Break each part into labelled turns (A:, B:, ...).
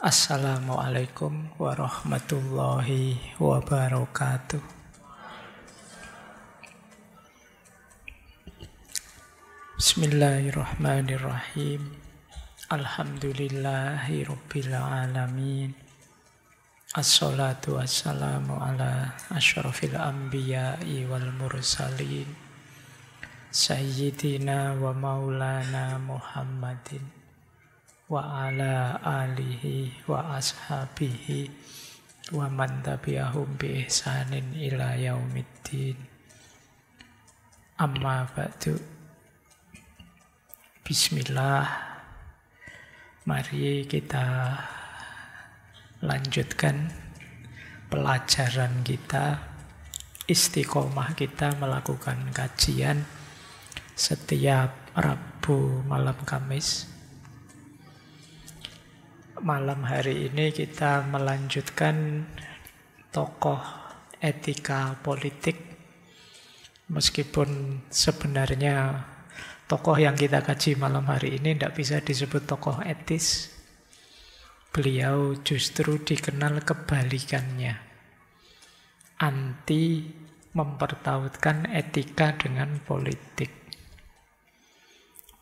A: Assalamualaikum warahmatullahi wabarakatuh. Bismillahirrahmanirrahim. Alhamdulillahi rabbil alamin. Assalatu wassalamu ala asyrafil anbiya'i wal mursalin. Sayyidina wa maulana Muhammadin wa ala alihi wa ashabihi wa man tabi'ahum bi ihsanin ila yaumiddin. Amma ba'du. Bismillah. Mari kita lanjutkan pelajaran kita, istiqomah kita melakukan kajian setiap Rabu malam Kamis. Malam hari ini kita melanjutkan tokoh etika politik. Meskipun sebenarnya tokoh yang kita kaji malam hari ini tidak bisa disebut tokoh etis. Beliau justru dikenal kebalikannya. Anti mempertautkan etika dengan politik.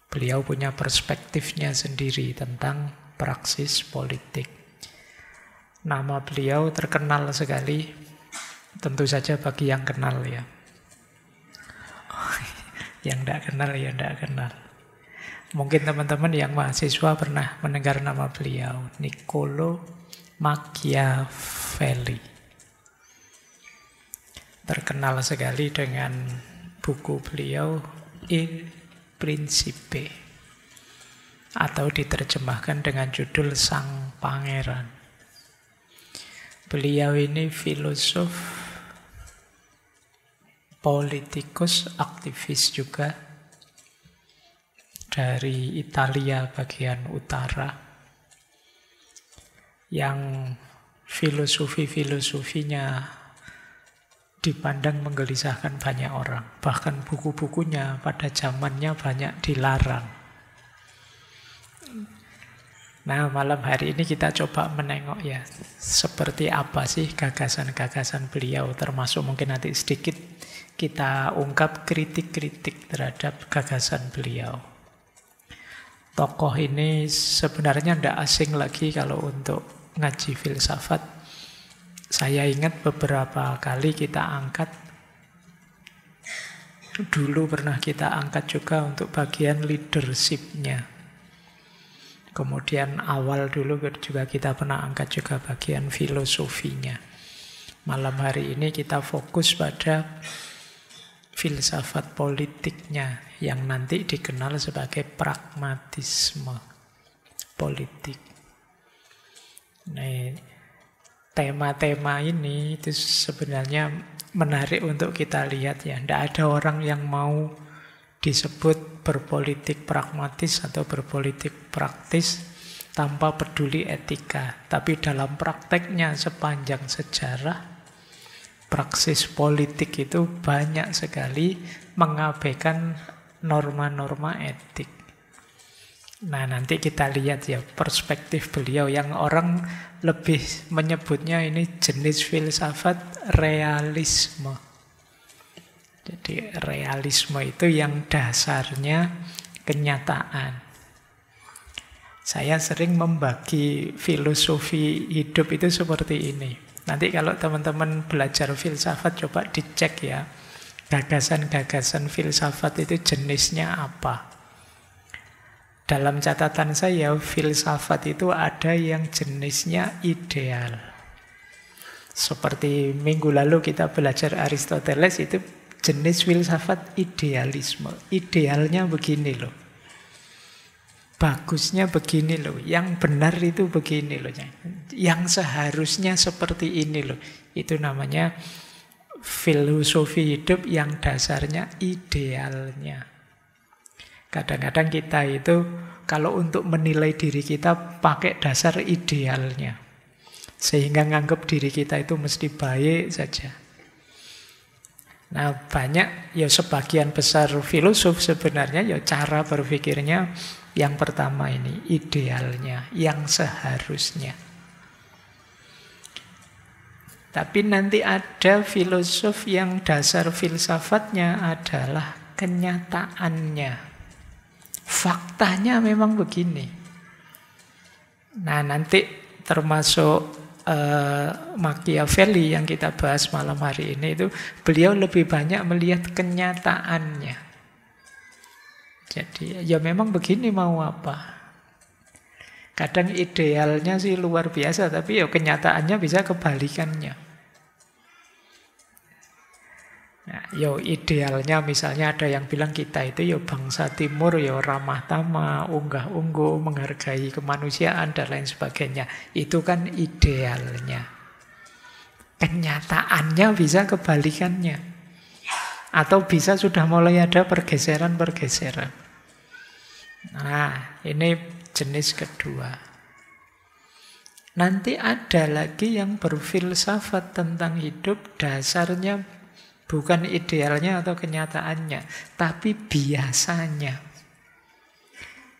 A: Beliau punya perspektifnya sendiri tentang praksis politik. Nama beliau terkenal sekali, tentu saja bagi yang kenal ya. Yang tidak kenal ya tidak kenal. Mungkin teman-teman yang mahasiswa pernah mendengar nama beliau, Niccolo Machiavelli. Terkenal sekali dengan buku beliau Il Principe, atau diterjemahkan dengan judul Sang Pangeran. Beliau ini filosof, politikus, aktivis juga dari Italia bagian utara, yang filosofinya dipandang menggelisahkan banyak orang. Bahkan buku-bukunya pada zamannya banyak dilarang. Nah, malam hari ini kita coba menengok ya, seperti apa sih gagasan-gagasan beliau, termasuk mungkin nanti sedikit kita ungkap kritik-kritik terhadap gagasan beliau. Tokoh ini sebenarnya tidak asing lagi kalau untuk ngaji filsafat. Saya ingat beberapa kali kita angkat, dulu pernah kita angkat juga untuk bagian leadership-nya. Kemudian awal dulu juga kita pernah angkat juga bagian filosofinya. Malam hari ini kita fokus pada filsafat politiknya yang nanti dikenal sebagai pragmatisme politik. Nah, tema-tema ini itu sebenarnya menarik untuk kita lihat ya. Tidak ada orang yang mau disebut berpolitik pragmatis atau berpolitik praktis tanpa peduli etika. Tapi dalam prakteknya sepanjang sejarah, praksis politik itu banyak sekali mengabaikan norma-norma etik. Nah, nanti kita lihat ya perspektif beliau yang orang lebih menyebutnya ini jenis filsafat realisme. Jadi realisme itu yang dasarnya kenyataan. Saya sering membagi filosofi hidup itu seperti ini. Nanti kalau teman-teman belajar filsafat coba dicek ya. Gagasan-gagasan filsafat itu jenisnya apa? Dalam catatan saya, filsafat itu ada yang jenisnya ideal. Seperti minggu lalu kita belajar Aristoteles, itu jenis filsafat idealisme. Idealnya begini loh. Bagusnya begini loh. Yang benar itu begini loh. Yang seharusnya seperti ini loh. Itu namanya filosofi hidup yang dasarnya idealnya. Kadang-kadang kita itu kalau untuk menilai diri kita pakai dasar idealnya. Sehingga nganggap diri kita itu mesti baik saja. Nah, banyak ya sebagian besar filosof sebenarnya ya cara berpikirnya yang pertama ini idealnya, yang seharusnya. Tapi nanti ada filosof yang dasar filsafatnya adalah kenyataannya. Faktanya memang begini. Nah, nanti termasuk Machiavelli yang kita bahas malam hari ini itu, beliau lebih banyak melihat kenyataannya. Jadi ya memang begini mau apa. Kadang idealnya sih luar biasa, tapi ya kenyataannya bisa kebalikannya. Nah, yo idealnya misalnya ada yang bilang kita itu yo bangsa timur yo ramah tamah, unggah-ungguh, menghargai kemanusiaan dan lain sebagainya. Itu kan idealnya. Kenyataannya bisa kebalikannya. Atau bisa sudah mulai ada pergeseran-pergeseran. Nah, ini jenis kedua. Nanti ada lagi yang berfilsafat tentang hidup, dasarnya bukan idealnya atau kenyataannya, tapi biasanya.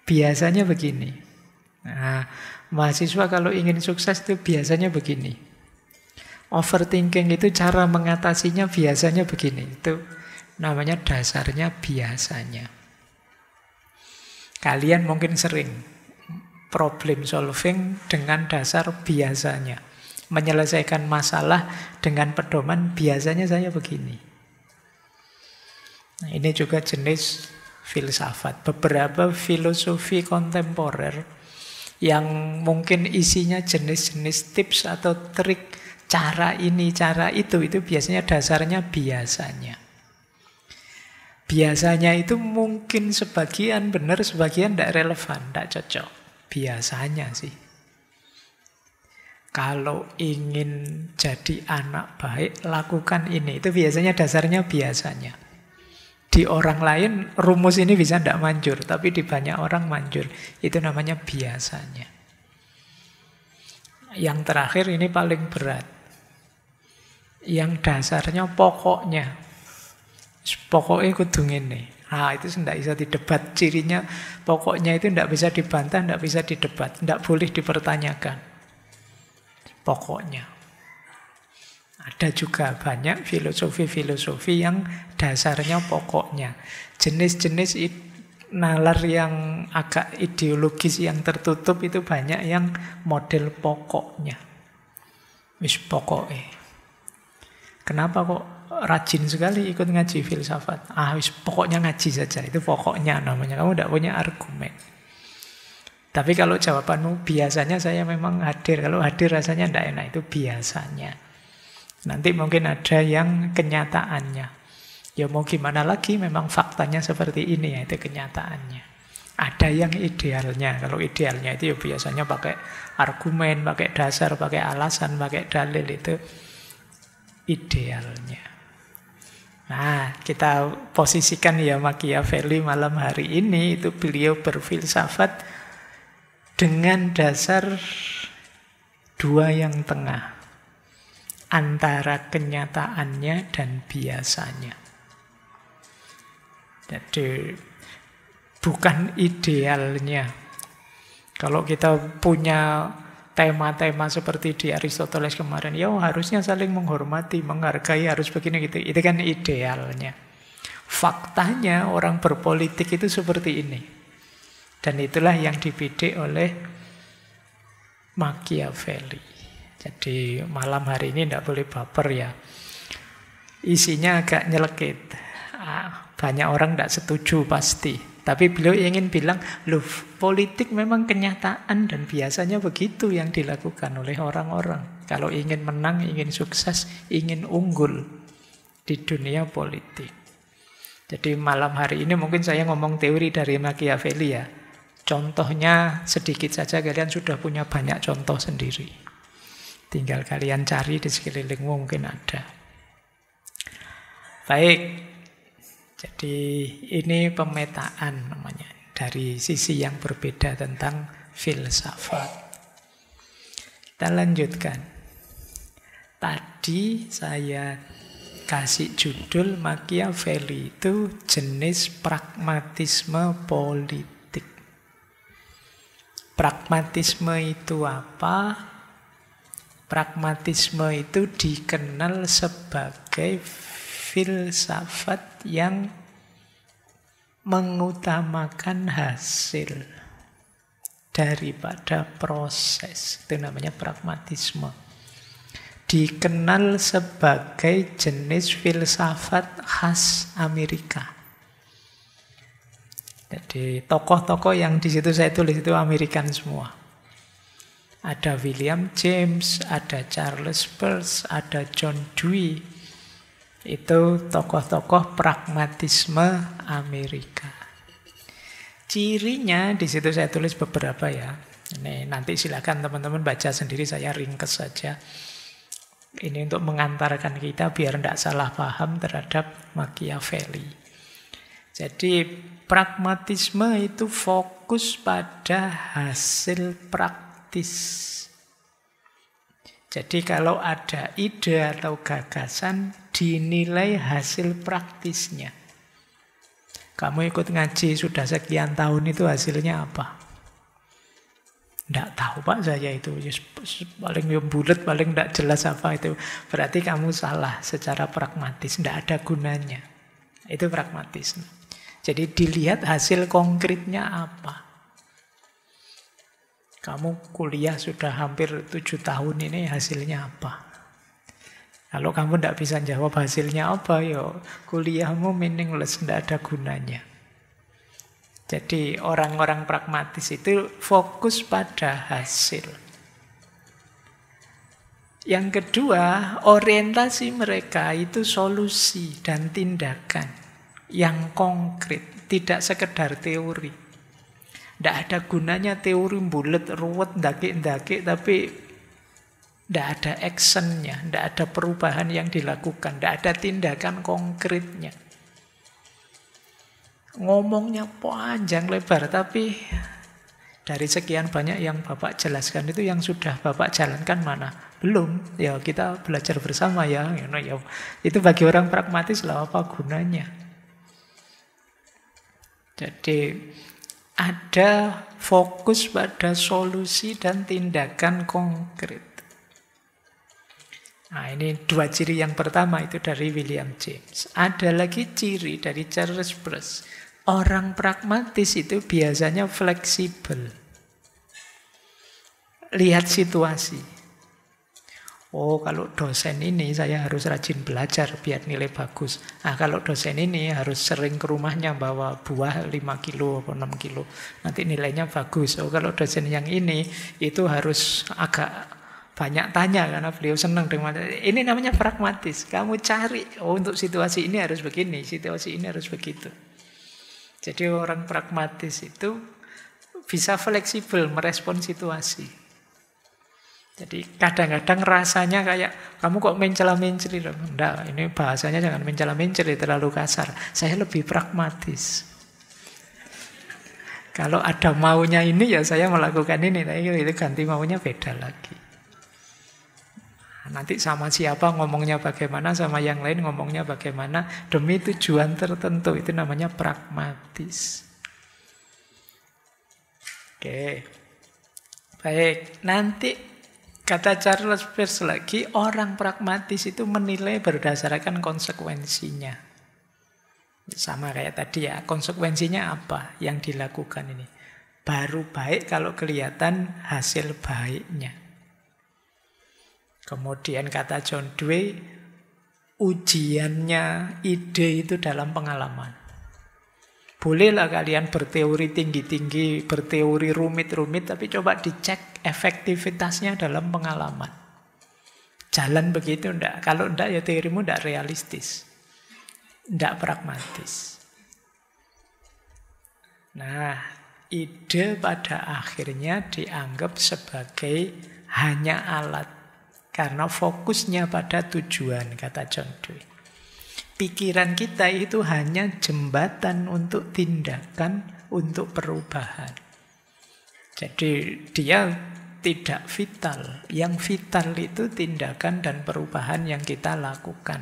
A: Biasanya begini. Nah, mahasiswa kalau ingin sukses itu biasanya begini. Overthinking itu cara mengatasinya biasanya begini. Itu namanya dasarnya biasanya. Kalian mungkin sering problem solving dengan dasar biasanya. Menyelesaikan masalah dengan pedoman biasanya saya begini. Nah, ini juga jenis filsafat. Beberapa filosofi kontemporer yang mungkin isinya jenis-jenis tips atau trik, cara ini, cara itu biasanya dasarnya biasanya. Biasanya itu mungkin sebagian benar, sebagian tidak relevan, tidak cocok. Biasanya sih. Kalau ingin jadi anak baik, lakukan ini. Itu biasanya dasarnya biasanya. Di orang lain rumus ini bisa tidak manjur, tapi di banyak orang manjur. Itu namanya biasanya. Yang terakhir ini paling berat. Yang dasarnya pokoknya. Pokoknya kudu ngene. Nah, itu tidak bisa didebat. Cirinya pokoknya itu tidak bisa dibantah, tidak bisa didebat. Tidak boleh dipertanyakan. Pokoknya. Ada juga banyak filosofi-filosofi yang dasarnya pokoknya. Jenis-jenis nalar yang agak ideologis yang tertutup itu banyak yang model pokoknya. Wis pokoknya. Kenapa kok rajin sekali ikut ngaji filsafat? Wis pokoknya ngaji saja. Itu pokoknya namanya. Kamu tidak punya argumen. Tapi kalau jawabanmu biasanya saya memang hadir. Kalau hadir rasanya tidak enak. Itu biasanya. Nanti mungkin ada yang kenyataannya. Ya mau gimana lagi, memang faktanya seperti ini ya. Itu kenyataannya. Ada yang idealnya. Kalau idealnya itu ya biasanya pakai argumen, pakai dasar, pakai alasan, pakai dalil. Itu idealnya. Nah, kita posisikan ya Machiavelli malam hari ini. Itu beliau berfilsafat dengan dasar dua yang tengah, antara kenyataannya dan biasanya. Jadi bukan idealnya. Kalau kita punya tema-tema seperti di Aristoteles kemarin, ya harusnya saling menghormati, menghargai, harus begini gitu. Itu kan idealnya. Faktanya orang berpolitik itu seperti ini. Dan itulah yang dibidik oleh Machiavelli. Jadi malam hari ini tidak boleh baper ya. Isinya agak nyelekit. Banyak orang tidak setuju pasti. Tapi beliau ingin bilang, loh, politik memang kenyataan dan biasanya begitu yang dilakukan oleh orang-orang. Kalau ingin menang, ingin sukses, ingin unggul di dunia politik. Jadi malam hari ini mungkin saya ngomong teori dari Machiavelli ya. Contohnya sedikit saja, kalian sudah punya banyak contoh sendiri. Tinggal kalian cari di sekelilingmu mungkin ada. Baik, jadi ini pemetaan namanya. Dari sisi yang berbeda tentang filsafat. Kita lanjutkan. Tadi saya kasih judul Machiavelli itu jenis pragmatisme politik. Pragmatisme itu apa? Pragmatisme itu dikenal sebagai filsafat yang mengutamakan hasil daripada proses. Itu namanya pragmatisme. Dikenal sebagai jenis filsafat khas Amerika. Jadi tokoh-tokoh yang di situ saya tulis itu Amerikan semua. Ada William James, ada Charles Peirce, ada John Dewey. Itu tokoh-tokoh pragmatisme Amerika. Cirinya di situ saya tulis beberapa ya. Ini nanti silakan teman-teman baca sendiri, saya ringkes saja. Ini untuk mengantarkan kita biar tidak salah paham terhadap Machiavelli. Jadi pragmatisme itu fokus pada hasil praktis. Jadi kalau ada ide atau gagasan dinilai hasil praktisnya. Kamu ikut ngaji sudah sekian tahun itu hasilnya apa? Tidak tahu Pak saya itu. Paling bulat, paling tidak jelas apa itu. Berarti kamu salah secara pragmatis. Tidak ada gunanya. Itu pragmatisme. Jadi dilihat hasil konkretnya apa. Kamu kuliah sudah hampir 7 tahun ini hasilnya apa? Kalau kamu tidak bisa jawab hasilnya apa, ya kuliahmu meaningless, tidak ada gunanya. Jadi orang-orang pragmatis itu fokus pada hasil. Yang kedua, orientasi mereka itu solusi dan tindakan yang konkret, tidak sekedar teori. Tidak ada gunanya teori bulat, ruwet, ndaki-ndaki, tapi tidak ada actionnya, tidak ada perubahan yang dilakukan, tidak ada tindakan konkretnya. Ngomongnya panjang lebar, tapi dari sekian banyak yang Bapak jelaskan itu yang sudah Bapak jalankan mana? Belum. Ya kita belajar bersama ya. Itu bagi orang pragmatis lah, apa gunanya? Jadi ada fokus pada solusi dan tindakan konkret. Nah ini 2 ciri yang pertama itu dari William James. Ada lagi ciri dari Charles Peirce. Orang pragmatis itu biasanya fleksibel. Lihat situasi. Oh kalau dosen ini saya harus rajin belajar biar nilai bagus. Nah kalau dosen ini harus sering ke rumahnya bawa buah 5 kilo atau 6 kilo. Nanti nilainya bagus. Oh kalau dosen yang ini itu harus agak banyak tanya karena beliau senang dengan ini namanya pragmatis. Kamu cari, oh untuk situasi ini harus begini, situasi ini harus begitu. Jadi orang pragmatis itu bisa fleksibel merespon situasi. Jadi kadang-kadang rasanya kayak kamu kok mencela-menceli. Enggak, ini bahasanya jangan mencela-menceli terlalu kasar. Saya lebih pragmatis. Kalau ada maunya ini ya saya melakukan ini, tapi itu ganti maunya beda lagi. Nanti sama siapa ngomongnya bagaimana, sama yang lain ngomongnya bagaimana, demi tujuan tertentu. Itu namanya pragmatis. Oke. Baik, nanti kata Charles Peirce lagi, orang pragmatis itu menilai berdasarkan konsekuensinya. Sama kayak tadi ya, konsekuensinya apa yang dilakukan ini. Baru baik kalau kelihatan hasil baiknya. Kemudian kata John Dewey, ujiannya ide itu dalam pengalaman. Bolehlah kalian berteori tinggi-tinggi, berteori rumit-rumit, tapi coba dicek efektivitasnya dalam pengalaman. Jalan begitu enggak? Kalau enggak ya teorimu enggak realistis. Enggak pragmatis. Nah, ide pada akhirnya dianggap sebagai hanya alat. Karena fokusnya pada tujuan, kata John Dewey. Pikiran kita itu hanya jembatan untuk tindakan, untuk perubahan. Jadi dia tidak vital. Yang vital itu tindakan dan perubahan yang kita lakukan.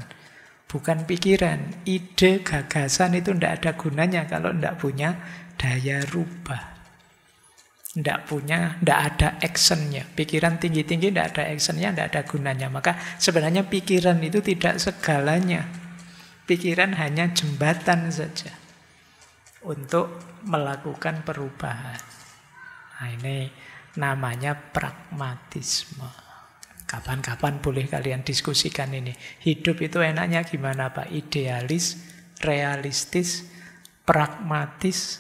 A: Bukan pikiran. Ide, gagasan itu tidak ada gunanya kalau tidak punya daya rubah. Ndak ada actionnya. Pikiran tinggi-tinggi ndak ada actionnya, ndak ada gunanya. Maka sebenarnya pikiran itu tidak segalanya. Pikiran hanya jembatan saja untuk melakukan perubahan. Nah, ini namanya pragmatisme. Kapan-kapan boleh kalian diskusikan ini. Hidup itu enaknya gimana, Pak? Idealis, realistis, pragmatis,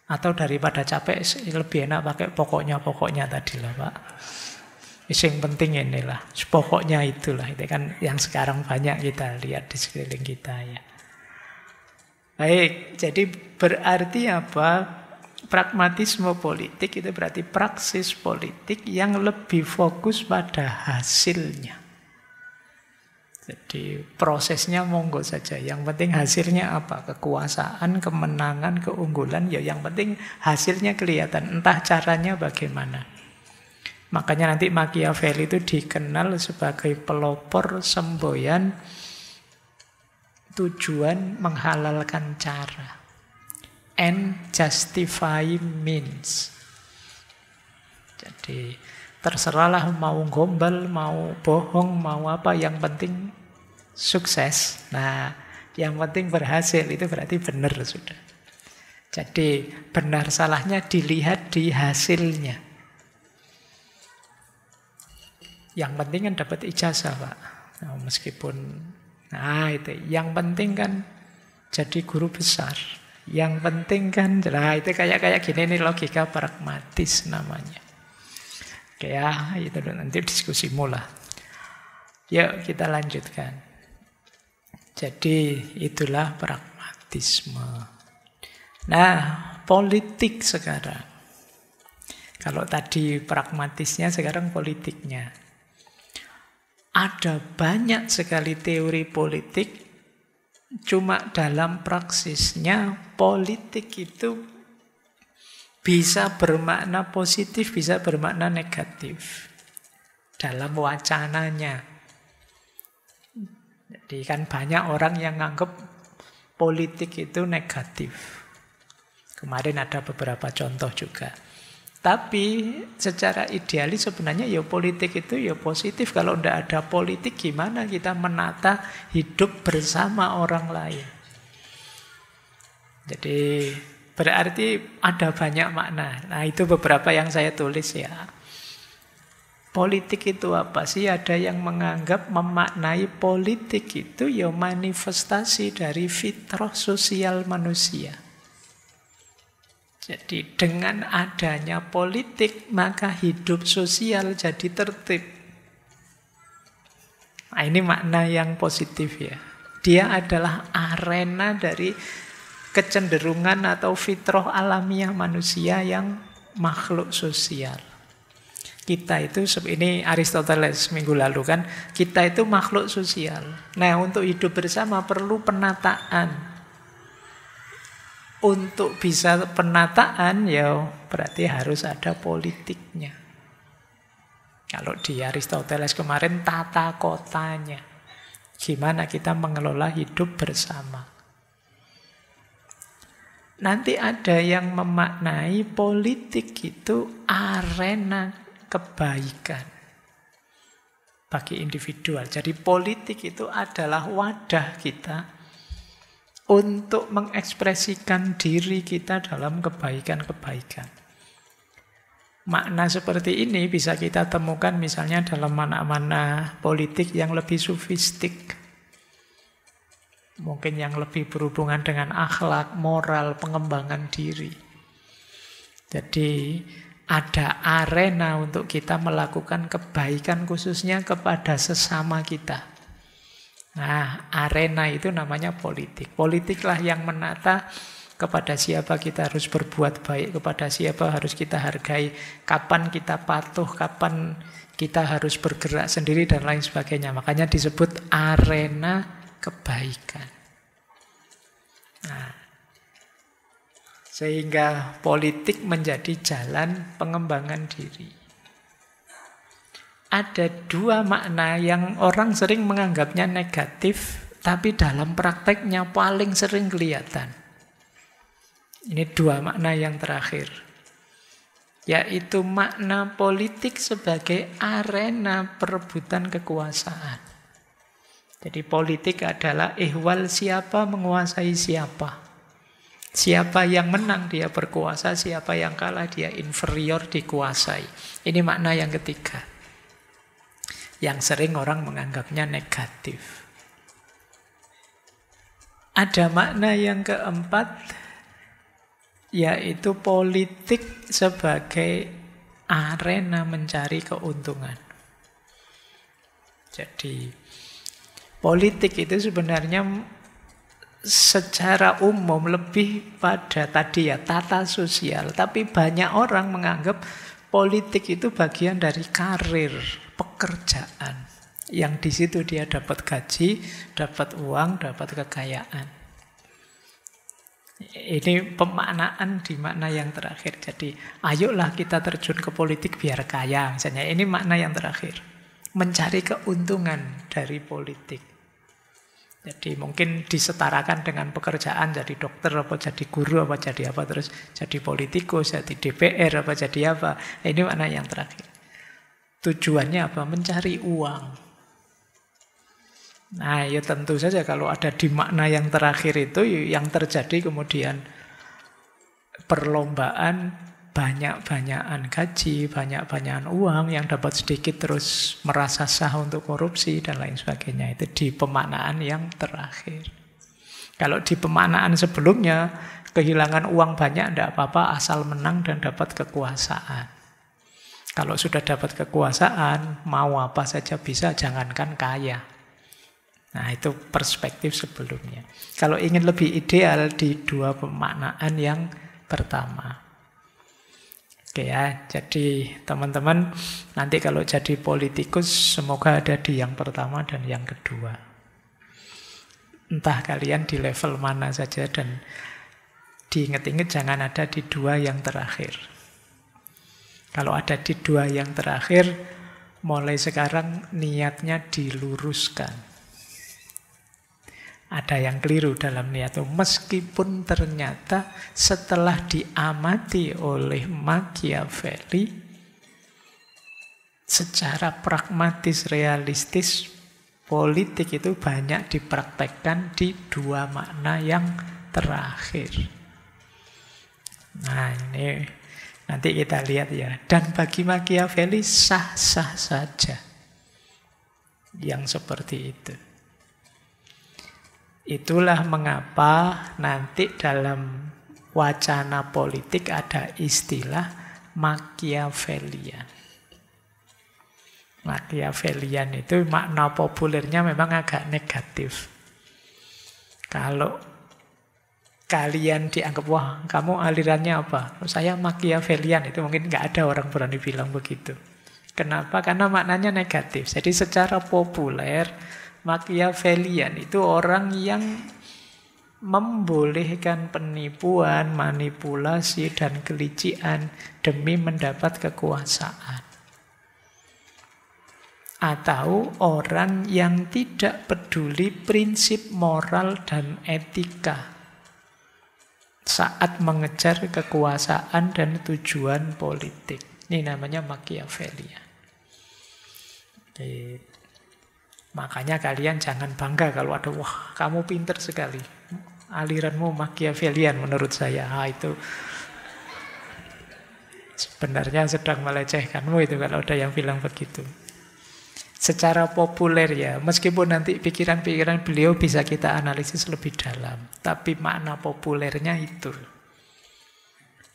A: atau daripada capek lebih enak pakai pokoknya tadi lah, Pak. Yang penting inilah, pokoknya itulah. Itu kan yang sekarang banyak kita lihat di sekeliling kita ya. Baik, jadi berarti apa? Pragmatisme politik itu berarti praksis politik yang lebih fokus pada hasilnya. Jadi prosesnya monggo saja. Yang penting hasilnya apa? Kekuasaan, kemenangan, keunggulan. Ya yang penting hasilnya kelihatan. Entah caranya bagaimana. Makanya nanti Machiavelli itu dikenal sebagai pelopor semboyan tujuan menghalalkan cara. And justify means. Jadi terserahlah mau gombal, mau bohong, mau apa, yang penting sukses. Nah, yang penting berhasil, itu berarti benar sudah. Jadi benar salahnya dilihat di hasilnya. Yang penting kan dapat ijazah, Pak. Nah, meskipun, nah itu, yang penting kan jadi guru besar. Yang penting kan, nah itu kayak gini nih logika pragmatis namanya. Oke ya, itu nanti diskusi mula. Yuk kita lanjutkan. Jadi itulah pragmatisme. Nah, politik sekarang. Kalau tadi pragmatisnya, sekarang politiknya. Ada banyak sekali teori politik, cuma dalam praksisnya politik itu bisa bermakna positif, bisa bermakna negatif dalam wacananya. Jadi kan banyak orang yang nganggap politik itu negatif. Kemarin ada beberapa contoh juga. Tapi secara idealis sebenarnya ya politik itu ya positif. Kalau tidak ada politik gimana kita menata hidup bersama orang lain. Jadi berarti ada banyak makna. Nah itu beberapa yang saya tulis ya. Politik itu apa sih? Ada yang menganggap memaknai politik itu ya manifestasi dari fitrah sosial manusia. Jadi dengan adanya politik maka hidup sosial jadi tertib. Nah, ini makna yang positif ya. Dia adalah arena dari kecenderungan atau fitrah alamiah manusia yang makhluk sosial. Kita itu, ini Aristoteles minggu lalu kan, kita itu makhluk sosial. Nah untuk hidup bersama perlu penataan. Untuk bisa penataan ya berarti harus ada politiknya. Kalau di Aristoteles kemarin tata kotanya. Gimana kita mengelola hidup bersama. Nanti ada yang memaknai politik itu arena kebaikan bagi individual. Jadi politik itu adalah wadah kita untuk mengekspresikan diri kita dalam kebaikan-kebaikan. Makna seperti ini bisa kita temukan misalnya dalam mana-mana politik yang lebih sofistik. Mungkin yang lebih berhubungan dengan akhlak, moral, pengembangan diri. Jadi ada arena untuk kita melakukan kebaikan khususnya kepada sesama kita. Nah, arena itu namanya politik. Politiklah yang menata kepada siapa kita harus berbuat baik, kepada siapa harus kita hargai, kapan kita patuh, kapan kita harus bergerak sendiri, dan lain sebagainya. Makanya disebut arena kebaikan. Nah, sehingga politik menjadi jalan pengembangan diri. Ada dua makna yang orang sering menganggapnya negatif, tapi dalam prakteknya paling sering kelihatan. Ini dua makna yang terakhir. yaitu makna politik sebagai arena perebutan kekuasaan. Jadi politik adalah ihwal siapa menguasai siapa. Siapa yang menang dia berkuasa, siapa yang kalah dia inferior dikuasai. Ini makna yang ketiga. Yang sering orang menganggapnya negatif. Ada makna yang keempat, yaitu politik sebagai arena mencari keuntungan. Jadi politik itu sebenarnya secara umum lebih pada tadi ya tata sosial. Tapi banyak orang menganggap politik itu bagian dari karir, pekerjaan. Yang di situ dia dapat gaji, dapat uang, dapat kekayaan. Ini pemaknaan di makna yang terakhir. Jadi ayolah kita terjun ke politik biar kaya. Misalnya ini makna yang terakhir. Mencari keuntungan dari politik. Jadi mungkin disetarakan dengan pekerjaan, jadi dokter, apa jadi guru, apa jadi apa, terus jadi politikus, jadi DPR, apa jadi apa. Ini makna yang terakhir. Tujuannya apa? Mencari uang. Nah, ya tentu saja kalau ada di makna yang terakhir itu, yang terjadi kemudian perlombaan, banyak-banyakan gaji, banyak-banyakan uang, yang dapat sedikit terus merasa sah untuk korupsi, dan lain sebagainya. Itu di pemaknaan yang terakhir. Kalau di pemaknaan sebelumnya, kehilangan uang banyak tidak apa-apa, asal menang dan dapat kekuasaan. Kalau sudah dapat kekuasaan, mau apa saja bisa, jangankan kaya. Nah, itu perspektif sebelumnya. Kalau ingin lebih ideal di dua pemaknaan yang pertama. Oke ya, jadi teman-teman nanti kalau jadi politikus semoga ada di yang pertama dan yang kedua. Entah kalian di level mana saja dan diingat-ingat jangan ada di dua yang terakhir. Kalau ada di dua yang terakhir, mulai sekarang niatnya diluruskan. Ada yang keliru dalam niat itu. Meskipun ternyata setelah diamati oleh Machiavelli, secara pragmatis, realistis, politik itu banyak dipraktekkan di dua makna yang terakhir. Nah, ini nanti kita lihat ya. Dan bagi Machiavelli sah-sah saja yang seperti itu. Itulah mengapa nanti dalam wacana politik ada istilah Machiavellian. Machiavellian itu makna populernya memang agak negatif. Kalau kalian dianggap, wah kamu alirannya apa? Saya Machiavellian, itu mungkin nggak ada orang berani bilang begitu. Kenapa? Karena maknanya negatif. Jadi secara populer, Machiavellian itu orang yang membolehkan penipuan, manipulasi, dan kelicikan demi mendapat kekuasaan. Atau orang yang tidak peduli prinsip moral dan etika saat mengejar kekuasaan dan tujuan politik. Ini namanya Machiavellian. Makanya kalian jangan bangga kalau ada, wah kamu pinter sekali, aliranmu Machiavellian menurut saya. Itu sebenarnya sedang melecehkanmu itu kalau ada yang bilang begitu. Secara populer ya, meskipun nanti pikiran-pikiran beliau bisa kita analisis lebih dalam, tapi makna populernya itu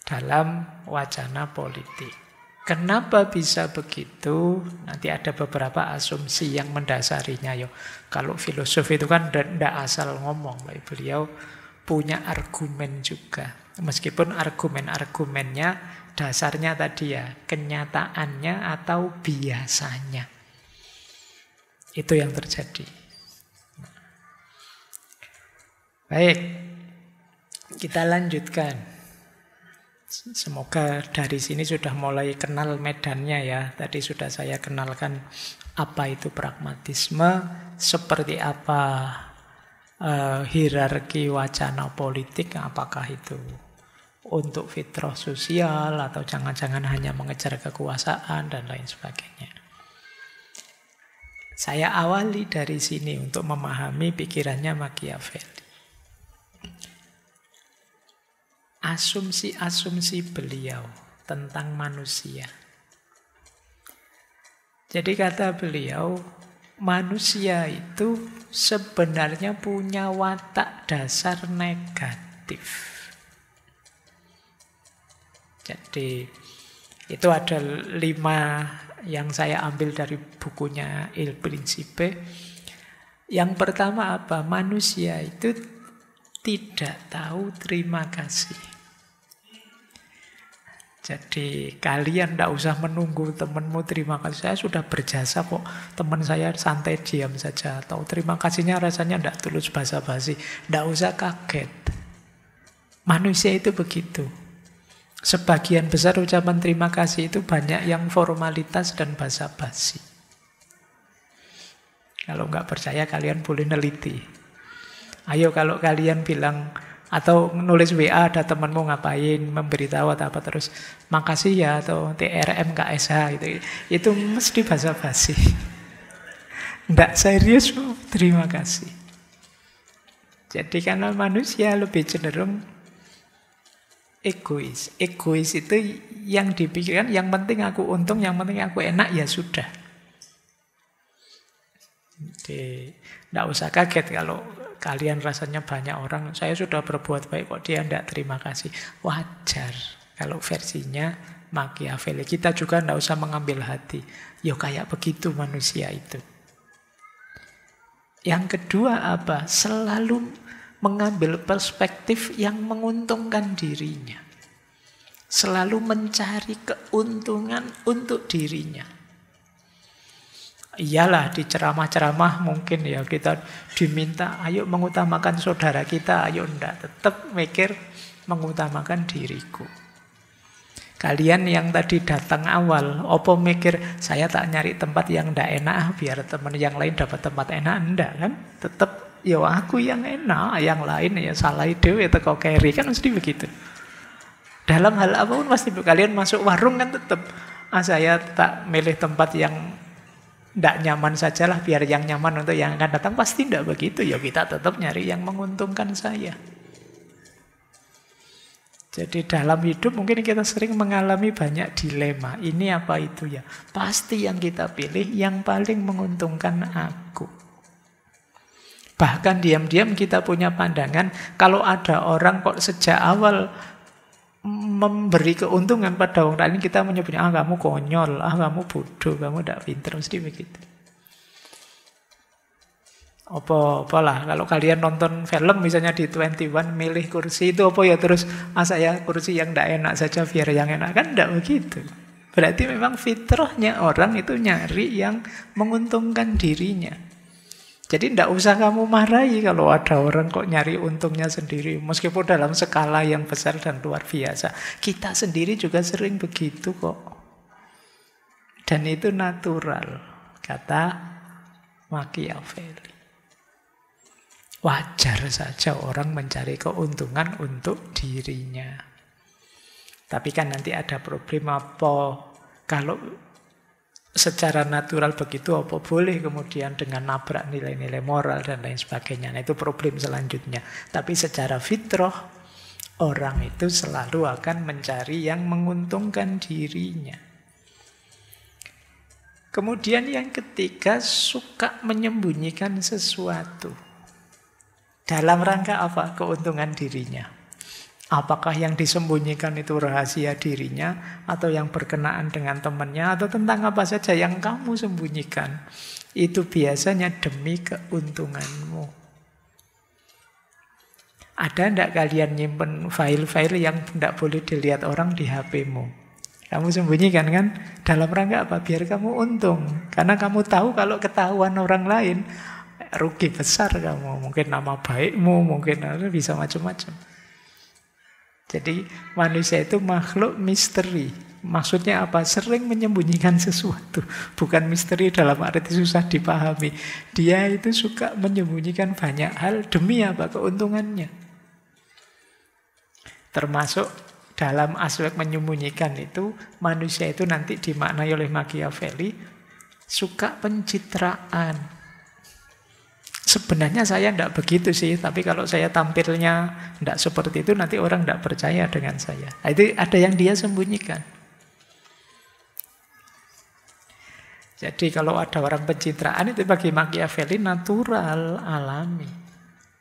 A: dalam wacana politik. Kenapa bisa begitu? Nanti ada beberapa asumsi yang mendasarinya. Kalau filosof itu kan tidak asal ngomong. Beliau punya argumen juga. Meskipun argumen-argumennya dasarnya tadi ya, kenyataannya atau biasanya. Itu yang terjadi. Baik, kita lanjutkan. Semoga dari sini sudah mulai kenal medannya ya. Tadi sudah saya kenalkan apa itu pragmatisme, seperti apa hierarki wacana politik, apakah itu untuk fitrah sosial, atau jangan-jangan hanya mengejar kekuasaan, dan lain sebagainya. Saya awali dari sini untuk memahami pikirannya Machiavelli. Asumsi-asumsi beliau tentang manusia. Jadi kata beliau, manusia itu sebenarnya punya watak dasar negatif. Jadi itu ada 5 yang saya ambil dari bukunya Il Principe. Yang pertama apa? Manusia itu tidak tahu terima kasih. Jadi kalian tidak usah menunggu temanmu terima kasih. Saya sudah berjasa kok, teman saya santai diam saja. Atau terima kasihnya rasanya tidak tulus basa-basi. Tidak usah kaget. Manusia itu begitu. Sebagian besar ucapan terima kasih itu banyak yang formalitas dan basa-basi. Kalau nggak percaya kalian boleh neliti. Ayo kalau kalian bilang atau nulis WA ada temanmu ngapain, memberitahu atau apa, terus makasih ya atau TRM KSH gitu. Itu mesti basa-basi. Nggak serius, terima kasih. Jadi karena manusia lebih cenderung egois. Egois itu yang dipikirkan, yang penting aku untung, yang penting aku enak, ya sudah. Jadi tidak usah kaget kalau kalian rasanya banyak orang, saya sudah berbuat baik kok dia tidak terima kasih. Wajar kalau versinya Machiavelli. Kita juga tidak usah mengambil hati. Ya kayak begitu manusia itu. Yang kedua apa? Selalu mengambil perspektif yang menguntungkan dirinya. Selalu mencari keuntungan untuk dirinya. Iyalah di ceramah-ceramah mungkin ya kita diminta ayo mengutamakan saudara kita, ayo enggak, tetap mikir mengutamakan diriku. Kalian yang tadi datang awal, opo mikir saya tak nyari tempat yang enggak enak biar teman yang lain dapat tempat enak, enggak kan? Tetap ya aku yang enak, yang lain ya salah dhewe teko keri, kan mesti begitu. Dalam hal apapun pasti kalian masuk warung kan tetap saya tak milih tempat yang tidak nyaman sajalah biar yang nyaman untuk yang akan datang. Pasti tidak begitu. Ya kita tetap nyari yang menguntungkan saya. Jadi dalam hidup mungkin kita sering mengalami banyak dilema. Ini apa itu ya? Pasti yang kita pilih yang paling menguntungkan aku. Bahkan diam-diam kita punya pandangan kalau ada orang kok sejak awal memberi keuntungan pada orang lain, kita menyebutnya kamu konyol, kamu bodoh, kamu tidak pintar, mesti begitu. Apalah kalau kalian nonton film misalnya di 21 milih kursi itu apa ya, terus saya kursi yang tidak enak saja biar yang enak, kan tidak begitu. Berarti memang fitrahnya orang itu nyari yang menguntungkan dirinya. Jadi tidak usah kamu marahi kalau ada orang kok nyari untungnya sendiri. Meskipun dalam skala yang besar dan luar biasa. Kita sendiri juga sering begitu kok. Dan itu natural, kata Machiavelli. Wajar saja orang mencari keuntungan untuk dirinya. Tapi kan nanti ada problem apa? Kalau secara natural begitu, apa boleh kemudian dengan nabrak nilai-nilai moral dan lain sebagainya. Nah itu problem selanjutnya. Tapi secara fitrah, orang itu selalu akan mencari yang menguntungkan dirinya. Kemudian yang ketiga, suka menyembunyikan sesuatu. Dalam rangka apa? Keuntungan dirinya. Apakah yang disembunyikan itu rahasia dirinya, atau yang berkenaan dengan temannya, atau tentang apa saja yang kamu sembunyikan. Itu biasanya demi keuntunganmu. Ada tidak kalian nyimpen file-file yang tidak boleh dilihat orang di HP-mu? Kamu sembunyikan kan? Dalam rangka apa? Biar kamu untung. Karena kamu tahu kalau ketahuan orang lain, rugi besar kamu. Mungkin nama baikmu, mungkin bisa macam-macam. Jadi manusia itu makhluk misteri. Maksudnya apa? Sering menyembunyikan sesuatu. Bukan misteri dalam arti susah dipahami. Dia itu suka menyembunyikan banyak hal demi apa? Keuntungannya. Termasuk dalam aspek menyembunyikan itu, manusia itu nanti dimaknai oleh Machiavelli suka pencitraan. Sebenarnya saya tidak begitu sih, tapi kalau saya tampilnya tidak seperti itu, nanti orang tidak percaya dengan saya. Nah, itu ada yang dia sembunyikan. Jadi kalau ada orang pencitraan itu bagi Machiavelli natural, alami.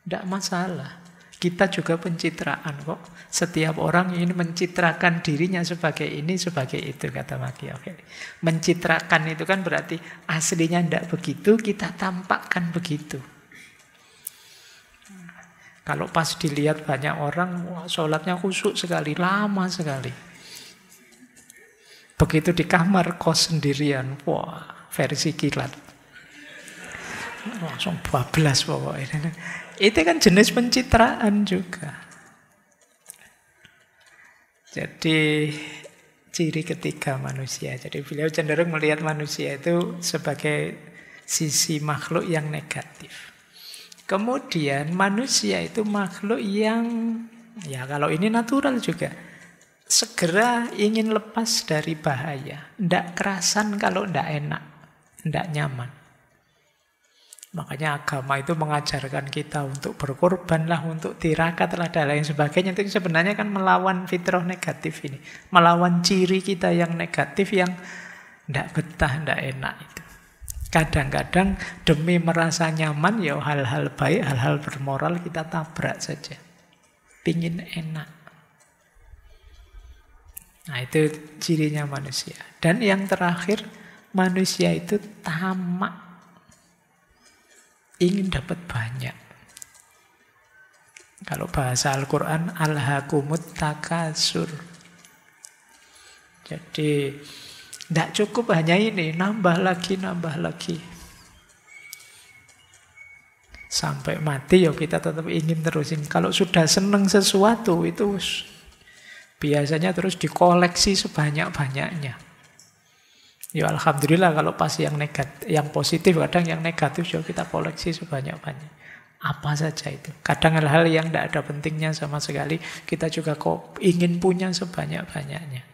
A: Tidak masalah. Kita juga pencitraan kok. Setiap orang ingin mencitrakan dirinya sebagai ini, sebagai itu, kata Machiavelli. Mencitrakan itu kan berarti aslinya tidak begitu, kita tampakkan begitu. Kalau pas dilihat banyak orang, wah, sholatnya khusyuk sekali, lama sekali. Begitu di kamar kos sendirian, wah, versi kilat. Langsung bablas pokoknya. Itu kan jenis pencitraan juga. Jadi ciri ketiga manusia. Jadi beliau cenderung melihat manusia itu sebagai sisi makhluk yang negatif. Kemudian manusia itu makhluk yang, ya kalau ini natural juga, segera ingin lepas dari bahaya. Tidak kerasan kalau tidak enak, tidak nyaman. Makanya agama itu mengajarkan kita untuk berkorban lah, untuk tirakat lah, dan lain sebagainya. Itu sebenarnya kan melawan fitrah negatif ini. Melawan ciri kita yang negatif, yang tidak betah, tidak enak itu. Kadang-kadang demi merasa nyaman, ya hal-hal baik, hal-hal bermoral kita tabrak saja. Pingin enak. Nah itu cirinya manusia. Dan yang terakhir, manusia itu tamak. Ingin dapat banyak. Kalau bahasa Al-Quran, alhaakumut takasur. Jadi tidak cukup hanya ini, nambah lagi, nambah lagi. Sampai mati ya kita tetap ingin terusin. Kalau sudah senang sesuatu itu biasanya terus dikoleksi sebanyak-banyaknya. Ya alhamdulillah kalau pas yang negatif, yang positif, kadang yang negatif juga kita koleksi sebanyak-banyak. Apa saja itu. Kadang hal-hal yang tidak ada pentingnya sama sekali, kita juga kok ingin punya sebanyak-banyaknya.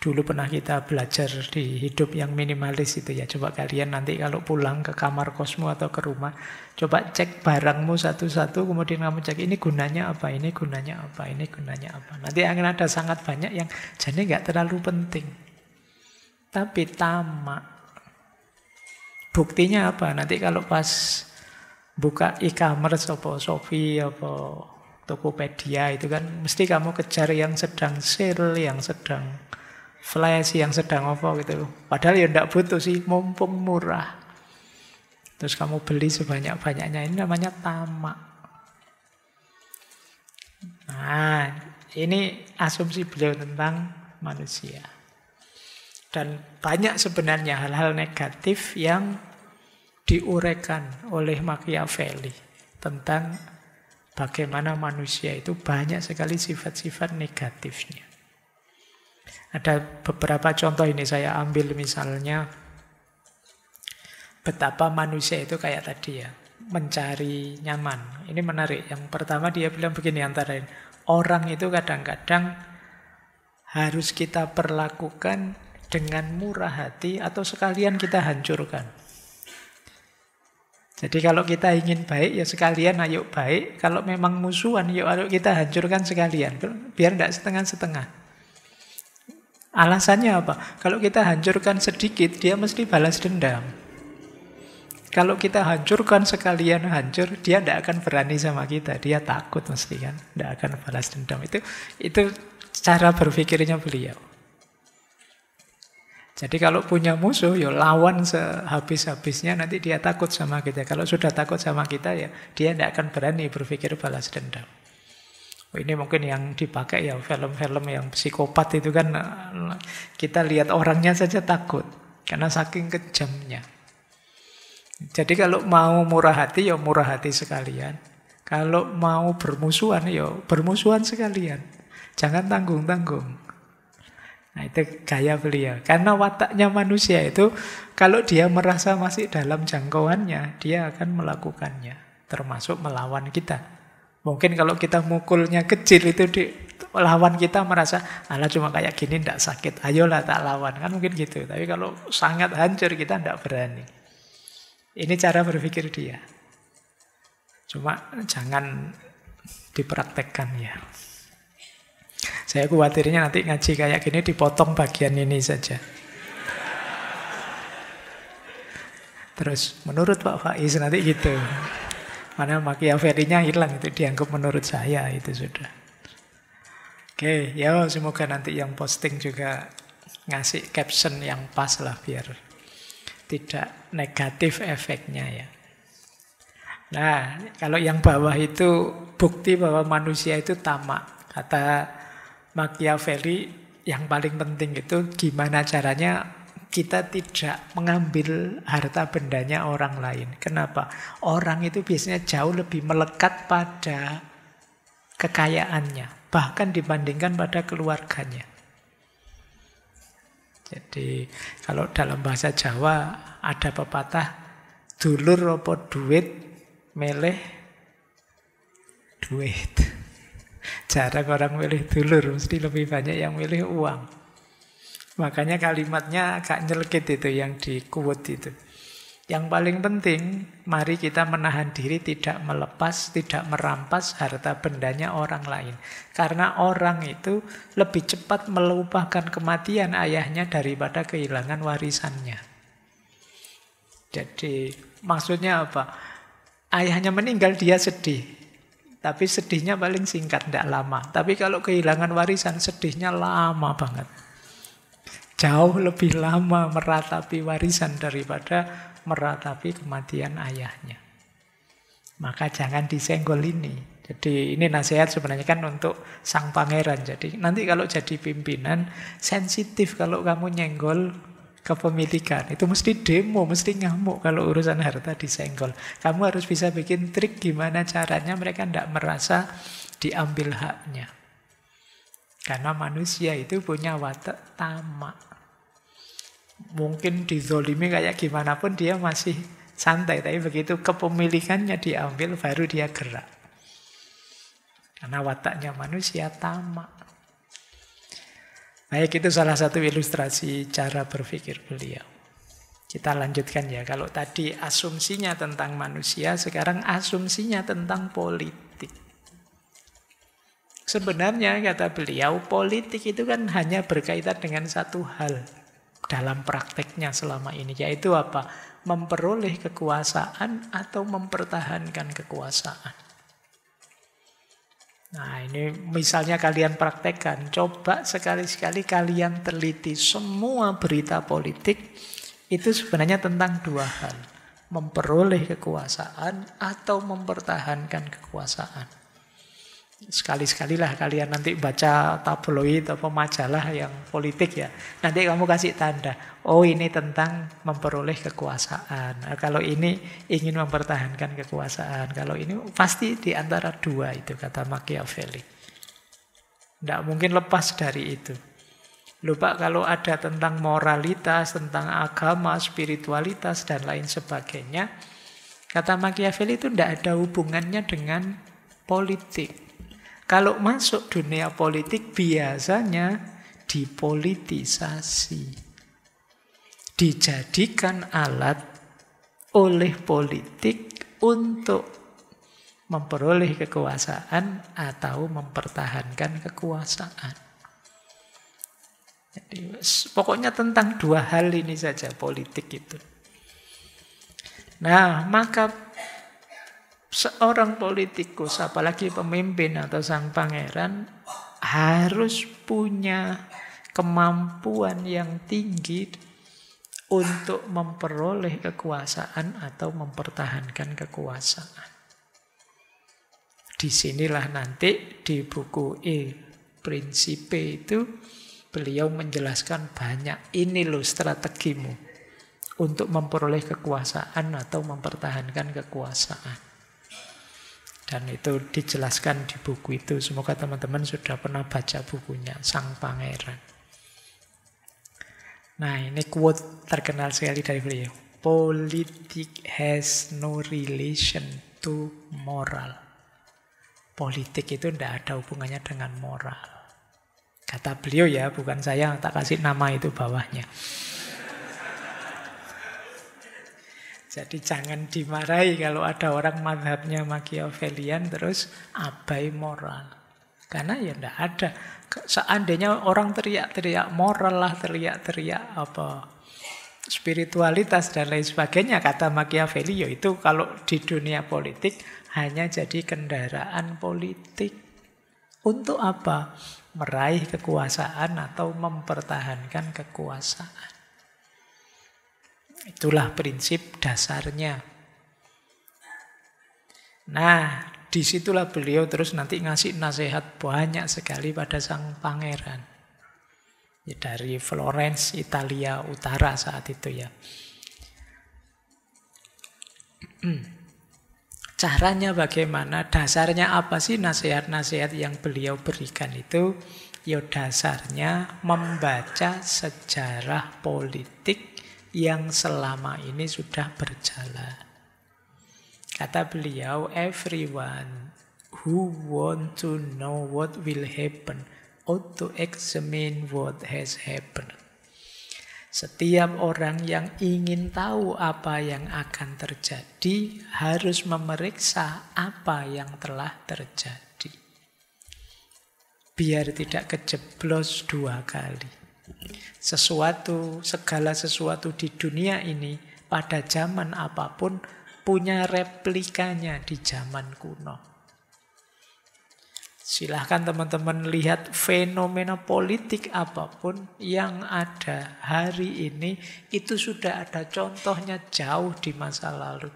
A: Dulu pernah kita belajar di hidup yang minimalis itu ya. Coba kalian nanti kalau pulang ke kamar kosmu atau ke rumah, coba cek barangmu satu-satu, kemudian kamu cek ini gunanya apa, ini gunanya apa, ini gunanya apa. Nanti akan ada sangat banyak yang jadi nggak terlalu penting. Tapi tamak. Buktinya apa? Nanti kalau pas buka e-commerce apa Shopee apa Tokopedia itu kan mesti kamu kejar yang sedang sale, yang sedang flash, yang sedang apa gitu. Padahal ya tidak butuh sih, mumpung murah. Terus kamu beli sebanyak-banyaknya, ini namanya tamak. Nah, ini asumsi beliau tentang manusia. Dan banyak sebenarnya hal-hal negatif yang diuraikan oleh Machiavelli tentang bagaimana manusia itu banyak sekali sifat-sifat negatifnya. Ada beberapa contoh ini saya ambil misalnya betapa manusia itu kayak tadi ya, mencari nyaman. Ini menarik. Yang pertama dia bilang begini antara lain, orang itu kadang-kadang harus kita perlakukan dengan murah hati atau sekalian kita hancurkan. Jadi kalau kita ingin baik ya sekalian ayo baik. Kalau memang musuhan yuk ayo kita hancurkan sekalian. Biar tidak setengah-setengah. Alasannya apa? Kalau kita hancurkan sedikit, dia mesti balas dendam. Kalau kita hancurkan sekalian hancur, dia tidak akan berani sama kita. Dia takut mesti kan, tidak akan balas dendam. Itu cara berpikirnya beliau. Jadi kalau punya musuh, ya lawan sehabis-habisnya, nanti dia takut sama kita. Kalau sudah takut sama kita, ya dia tidak akan berani berpikir balas dendam. Ini mungkin yang dipakai ya film-film yang psikopat itu kan kita lihat orangnya saja takut karena saking kejamnya. Jadi kalau mau murah hati ya murah hati sekalian. Kalau mau bermusuhan ya bermusuhan sekalian. Jangan tanggung-tanggung. Nah itu gaya beliau. Karena wataknya manusia itu kalau dia merasa masih dalam jangkauannya, dia akan melakukannya. Termasuk melawan kita. Mungkin kalau kita mukulnya kecil itu lawan kita merasa, alah cuma kayak gini ndak sakit, ayolah tak lawan. Kan mungkin gitu. Tapi kalau sangat hancur kita ndak berani. Ini cara berpikir dia. Cuma jangan dipraktekkan ya. Saya khawatirnya nanti ngaji kayak gini dipotong bagian ini saja. Terus menurut Pak Faiz nanti gitu. Mana Machiavelli-nya hilang, itu dianggap menurut saya itu sudah. Oke, ya semoga nanti yang posting juga ngasih caption yang pas lah biar tidak negatif efeknya ya. Nah, kalau yang bawah itu bukti bahwa manusia itu tamak. Kata Machiavelli, yang paling penting itu gimana caranya kita tidak mengambil harta bendanya orang lain. Kenapa? Orang itu biasanya jauh lebih melekat pada kekayaannya, bahkan dibandingkan pada keluarganya. Jadi kalau dalam bahasa Jawa ada pepatah, dulur apa duit meleh duit. Jarang orang milih dulur, mesti lebih banyak yang milih uang. Makanya kalimatnya agak nyelkit itu yang di quote itu. Yang paling penting, mari kita menahan diri tidak melepas, tidak merampas harta bendanya orang lain. Karena orang itu lebih cepat melupakan kematian ayahnya daripada kehilangan warisannya. Jadi maksudnya apa? Ayahnya meninggal dia sedih. Tapi sedihnya paling singkat, tidak lama. Tapi kalau kehilangan warisan, sedihnya lama banget. Jauh lebih lama meratapi warisan daripada meratapi kematian ayahnya. Maka jangan disenggol ini. Jadi ini nasihat sebenarnya kan untuk sang pangeran. Jadi nanti kalau jadi pimpinan, sensitif kalau kamu nyenggol kepemilikan. Itu mesti demo, mesti ngamuk kalau urusan harta disenggol. Kamu harus bisa bikin trik gimana caranya mereka tidak merasa diambil haknya. Karena manusia itu punya watak tamak. Mungkin dizolimi kayak gimana pun dia masih santai. Tapi begitu kepemilikannya diambil baru dia gerak. Karena wataknya manusia tamak. Baik, itu salah satu ilustrasi cara berpikir beliau. Kita lanjutkan ya. Kalau tadi asumsinya tentang manusia, sekarang asumsinya tentang politik. Sebenarnya kata beliau, politik itu kan hanya berkaitan dengan satu hal dalam prakteknya selama ini, yaitu apa? Memperoleh kekuasaan atau mempertahankan kekuasaan. Nah ini misalnya kalian praktekkan, coba sekali-sekali kalian teliti semua berita politik, itu sebenarnya tentang dua hal. Memperoleh kekuasaan atau mempertahankan kekuasaan. Sekali-sekalilah kalian nanti baca tabloid atau majalah yang politik ya. Nanti kamu kasih tanda, oh ini tentang memperoleh kekuasaan. Nah, kalau ini ingin mempertahankan kekuasaan. Kalau ini pasti di antara dua itu, kata Machiavelli. Tidak mungkin lepas dari itu. Lupa kalau ada tentang moralitas, tentang agama, spiritualitas, dan lain sebagainya. Kata Machiavelli itu tidak ada hubungannya dengan politik. Kalau masuk dunia politik biasanya dipolitisasi. Dijadikan alat oleh politik untuk memperoleh kekuasaan atau mempertahankan kekuasaan. Jadi, pokoknya tentang dua hal ini saja politik itu. Nah, maka seorang politikus, apalagi pemimpin atau sang pangeran, harus punya kemampuan yang tinggi untuk memperoleh kekuasaan atau mempertahankan kekuasaan. Disinilah nanti di buku Principe itu beliau menjelaskan banyak, ini loh strategimu untuk memperoleh kekuasaan atau mempertahankan kekuasaan. Dan itu dijelaskan di buku itu. Semoga teman-teman sudah pernah baca bukunya, Sang Pangeran. Nah, ini quote terkenal sekali dari beliau. Politics has no relation to moral. Politik itu tidak ada hubungannya dengan moral. Kata beliau ya, bukan saya, tak kasih nama itu bawahnya. Jadi jangan dimarahi kalau ada orang mazhabnya Machiavellian terus abai moral. Karena ya tidak ada. Seandainya orang teriak-teriak moral lah, teriak-teriak apa spiritualitas dan lain sebagainya, kata Machiavelli, itu kalau di dunia politik hanya jadi kendaraan politik. Untuk apa? Meraih kekuasaan atau mempertahankan kekuasaan. Itulah prinsip dasarnya. Nah, disitulah beliau terus nanti ngasih nasihat banyak sekali pada sang pangeran. Ya, dari Florence, Italia Utara saat itu ya. Caranya bagaimana? Dasarnya apa sih nasihat-nasihat yang beliau berikan itu? Ya dasarnya membaca sejarah politik yang selama ini sudah berjalan. Kata beliau, everyone who want to know what will happen ought to examine what has happened. Setiap orang yang ingin tahu apa yang akan terjadi harus memeriksa apa yang telah terjadi. Biar tidak kejeblos dua kali. Segala sesuatu di dunia ini pada zaman apapun punya replikanya di zaman kuno. Silahkan teman-teman lihat fenomena politik apapun yang ada hari ini, itu sudah ada contohnya jauh di masa lalu.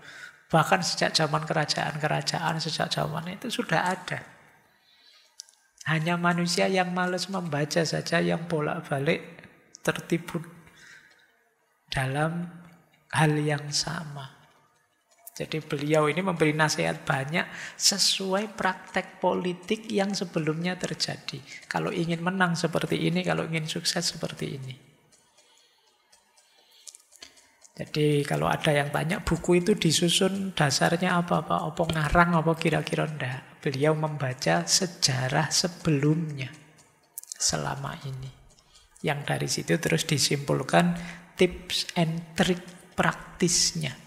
A: Bahkan sejak zaman kerajaan-kerajaan, sejak zaman itu sudah ada. Hanya manusia yang malas membaca saja yang bolak-balik tertipu dalam hal yang sama. Jadi beliau ini memberi nasihat banyak sesuai praktek politik yang sebelumnya terjadi. Kalau ingin menang seperti ini, kalau ingin sukses seperti ini. Jadi kalau ada yang tanya buku itu disusun dasarnya apa Pak? Apa ngarang apa kira-kira enggak? Beliau membaca sejarah sebelumnya selama ini. Yang dari situ terus disimpulkan tips and trick praktisnya.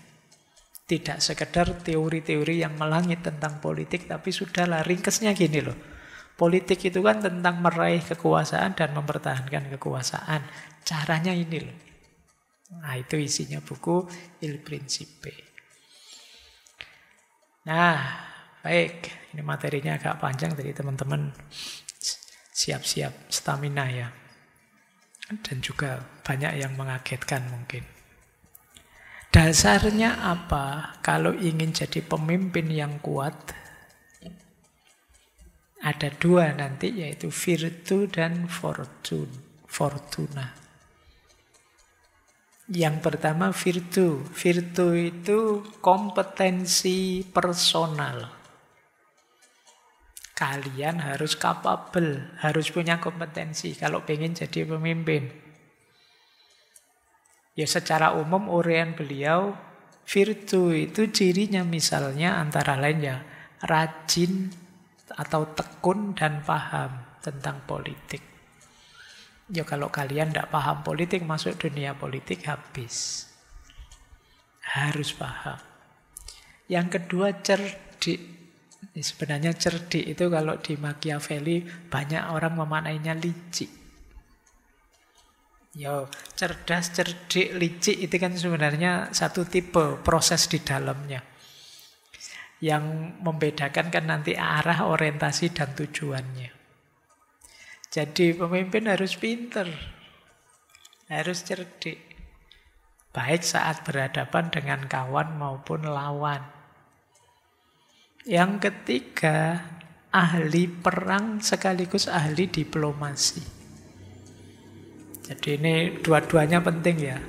A: Tidak sekedar teori-teori yang melangit tentang politik, tapi sudahlah ringkesnya gini loh. Politik itu kan tentang meraih kekuasaan dan mempertahankan kekuasaan. Caranya ini loh. Nah itu isinya buku Il Principe. Nah baik, ini materinya agak panjang, jadi teman-teman siap-siap stamina ya. Dan juga banyak yang mengagetkan mungkin. Dasarnya apa kalau ingin jadi pemimpin yang kuat? Ada dua nanti, yaitu virtu dan fortuna. Yang pertama virtu. Virtu itu kompetensi personal. Kalian harus capable, harus punya kompetensi kalau pengen jadi pemimpin. Ya secara umum uraian beliau, virtu itu cirinya misalnya antara lain ya rajin atau tekun dan paham tentang politik. Ya kalau kalian tidak paham politik, masuk dunia politik habis. Harus paham. Yang kedua cerdik. Sebenarnya cerdik itu kalau di Machiavelli banyak orang memaknainya licik. Yo, cerdas, cerdik, licik itu kan sebenarnya satu tipe proses di dalamnya. Yang membedakan kan nanti arah, orientasi, dan tujuannya. Jadi pemimpin harus pinter, harus cerdik. Baik saat berhadapan dengan kawan maupun lawan. Yang ketiga, ahli perang sekaligus ahli diplomasi. Jadi ini dua-duanya penting ya.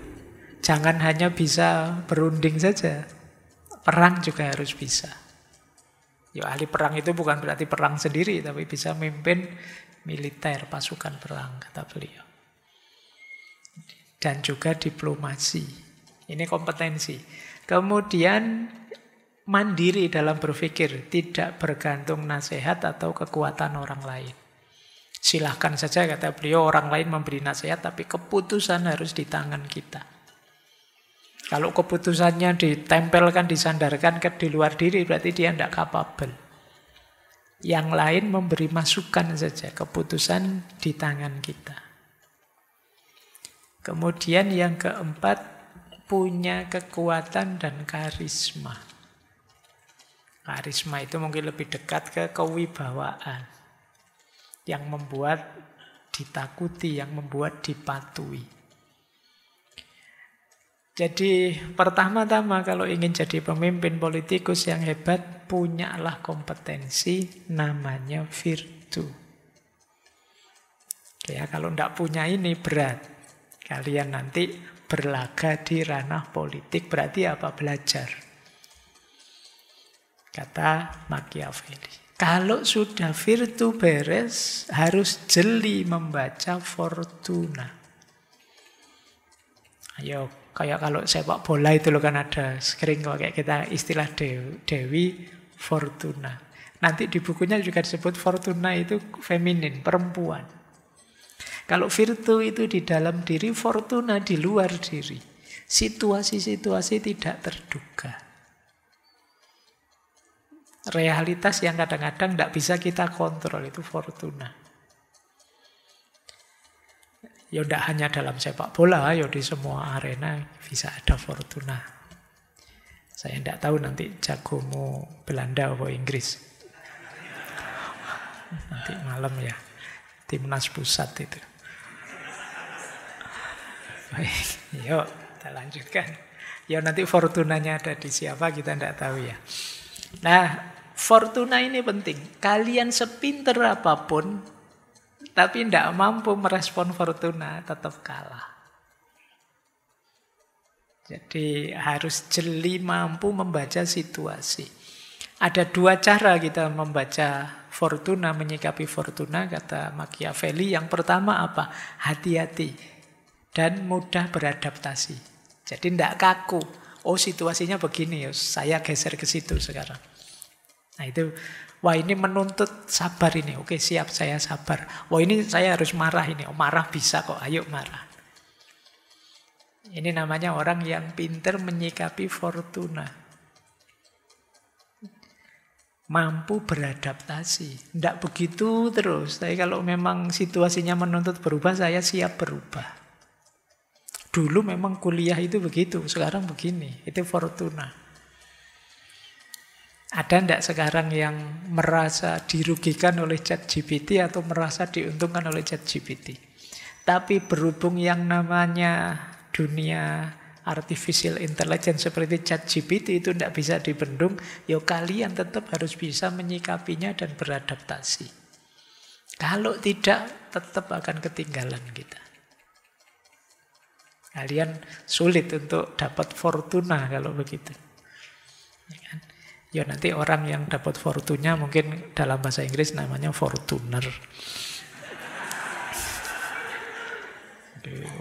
A: Jangan hanya bisa berunding saja. Perang juga harus bisa. Ya, ahli perang itu bukan berarti perang sendiri, tapi bisa memimpin militer, pasukan perang, kata beliau. Dan juga diplomasi. Ini kompetensi. Kemudian mandiri dalam berpikir, tidak bergantung nasihat atau kekuatan orang lain. Silahkan saja, kata beliau, orang lain memberi nasihat, tapi keputusan harus di tangan kita. Kalau keputusannya ditempelkan, disandarkan di luar diri, berarti dia tidak kapabel. Yang lain memberi masukan saja, keputusan di tangan kita. Kemudian yang keempat, punya kekuatan dan karisma. Karisma itu mungkin lebih dekat ke kewibawaan. Yang membuat ditakuti, yang membuat dipatuhi. Jadi pertama-tama kalau ingin jadi pemimpin politikus yang hebat, punyalah kompetensi namanya virtu. Ya, kalau tidak punya ini berat. Kalian nanti berlaga di ranah politik, berarti apa? Belajar. Kata Machiavelli. Kalau sudah virtu beres, harus jeli membaca fortuna. Ayo, kayak kalau sepak bola itu loh kan ada sering kayak kita istilah Dewi Fortuna. Nanti di bukunya juga disebut Fortuna itu feminin, perempuan. Kalau virtu itu di dalam diri, Fortuna di luar diri. Situasi-situasi tidak terduga. Realitas yang kadang-kadang tidak bisa kita kontrol, itu Fortuna. Ya tidak hanya dalam sepak bola, ya di semua arena bisa ada Fortuna. Saya tidak tahu nanti jagomu Belanda atau Inggris. Nanti malam ya, timnas pusat itu. Baik, yuk kita lanjutkan. Ya nanti Fortunanya ada di siapa kita tidak tahu ya. Nah, Fortuna ini penting. Kalian sepinter apapun, tapi tidak mampu merespon Fortuna, tetap kalah. Jadi harus jeli mampu membaca situasi. Ada dua cara kita membaca Fortuna, menyikapi Fortuna, kata Machiavelli. Yang pertama apa? Hati-hati dan mudah beradaptasi. Jadi tidak kaku. Oh situasinya begini, saya geser ke situ sekarang. Nah itu, wah ini menuntut sabar ini. Oke siap, saya sabar. Wah ini saya harus marah ini. Oh marah bisa kok, ayo marah. Ini namanya orang yang pintar menyikapi Fortuna. Mampu beradaptasi. Tidak begitu terus. Tapi kalau memang situasinya menuntut berubah, saya siap berubah. Dulu memang kuliah itu begitu, sekarang begini. Itu Fortuna. Ada enggak sekarang yang merasa dirugikan oleh ChatGPT atau merasa diuntungkan oleh ChatGPT? Tapi berhubung yang namanya dunia artificial intelligence seperti ChatGPT itu tidak bisa dibendung, ya kalian tetap harus bisa menyikapinya dan beradaptasi. Kalau tidak, tetap akan ketinggalan kita. Kalian sulit untuk dapat Fortuna kalau begitu. Ya kan? Ya nanti orang yang dapat fortunya mungkin dalam bahasa Inggris namanya Fortuner.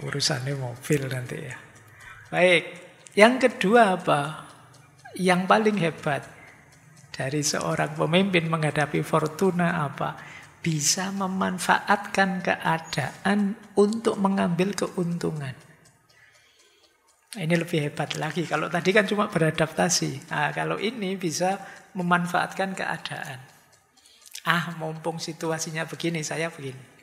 A: Urusannya mobil nanti ya. Baik, yang kedua apa? Yang paling hebat dari seorang pemimpin menghadapi Fortuna apa? Bisa memanfaatkan keadaan untuk mengambil keuntungan. Ini lebih hebat lagi. Kalau tadi kan cuma beradaptasi. Nah, kalau ini bisa memanfaatkan keadaan. Mumpung situasinya begini, saya begini.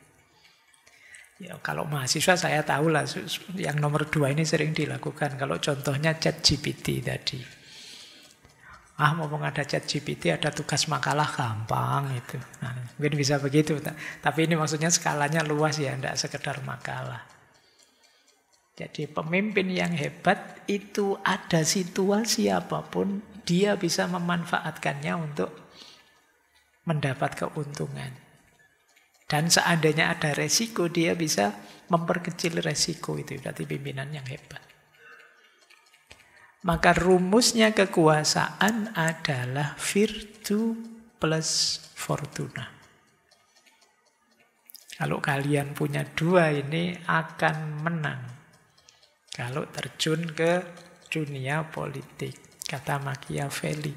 A: Ya, kalau mahasiswa saya tahu lah. Yang nomor 2 ini sering dilakukan. Kalau contohnya ChatGPT tadi. Mumpung ada ChatGPT, ada tugas makalah gampang itu. Nah, mungkin bisa begitu. Tapi ini maksudnya skalanya luas ya, tidak sekedar makalah. Jadi pemimpin yang hebat itu ada situasi apapun, dia bisa memanfaatkannya untuk mendapat keuntungan. Dan seandainya ada resiko, dia bisa memperkecil resiko itu. Berarti pimpinan yang hebat. Maka rumusnya kekuasaan adalah virtu plus fortuna. Kalau kalian punya dua ini akan menang. Kalau terjun ke dunia politik, kata Machiavelli.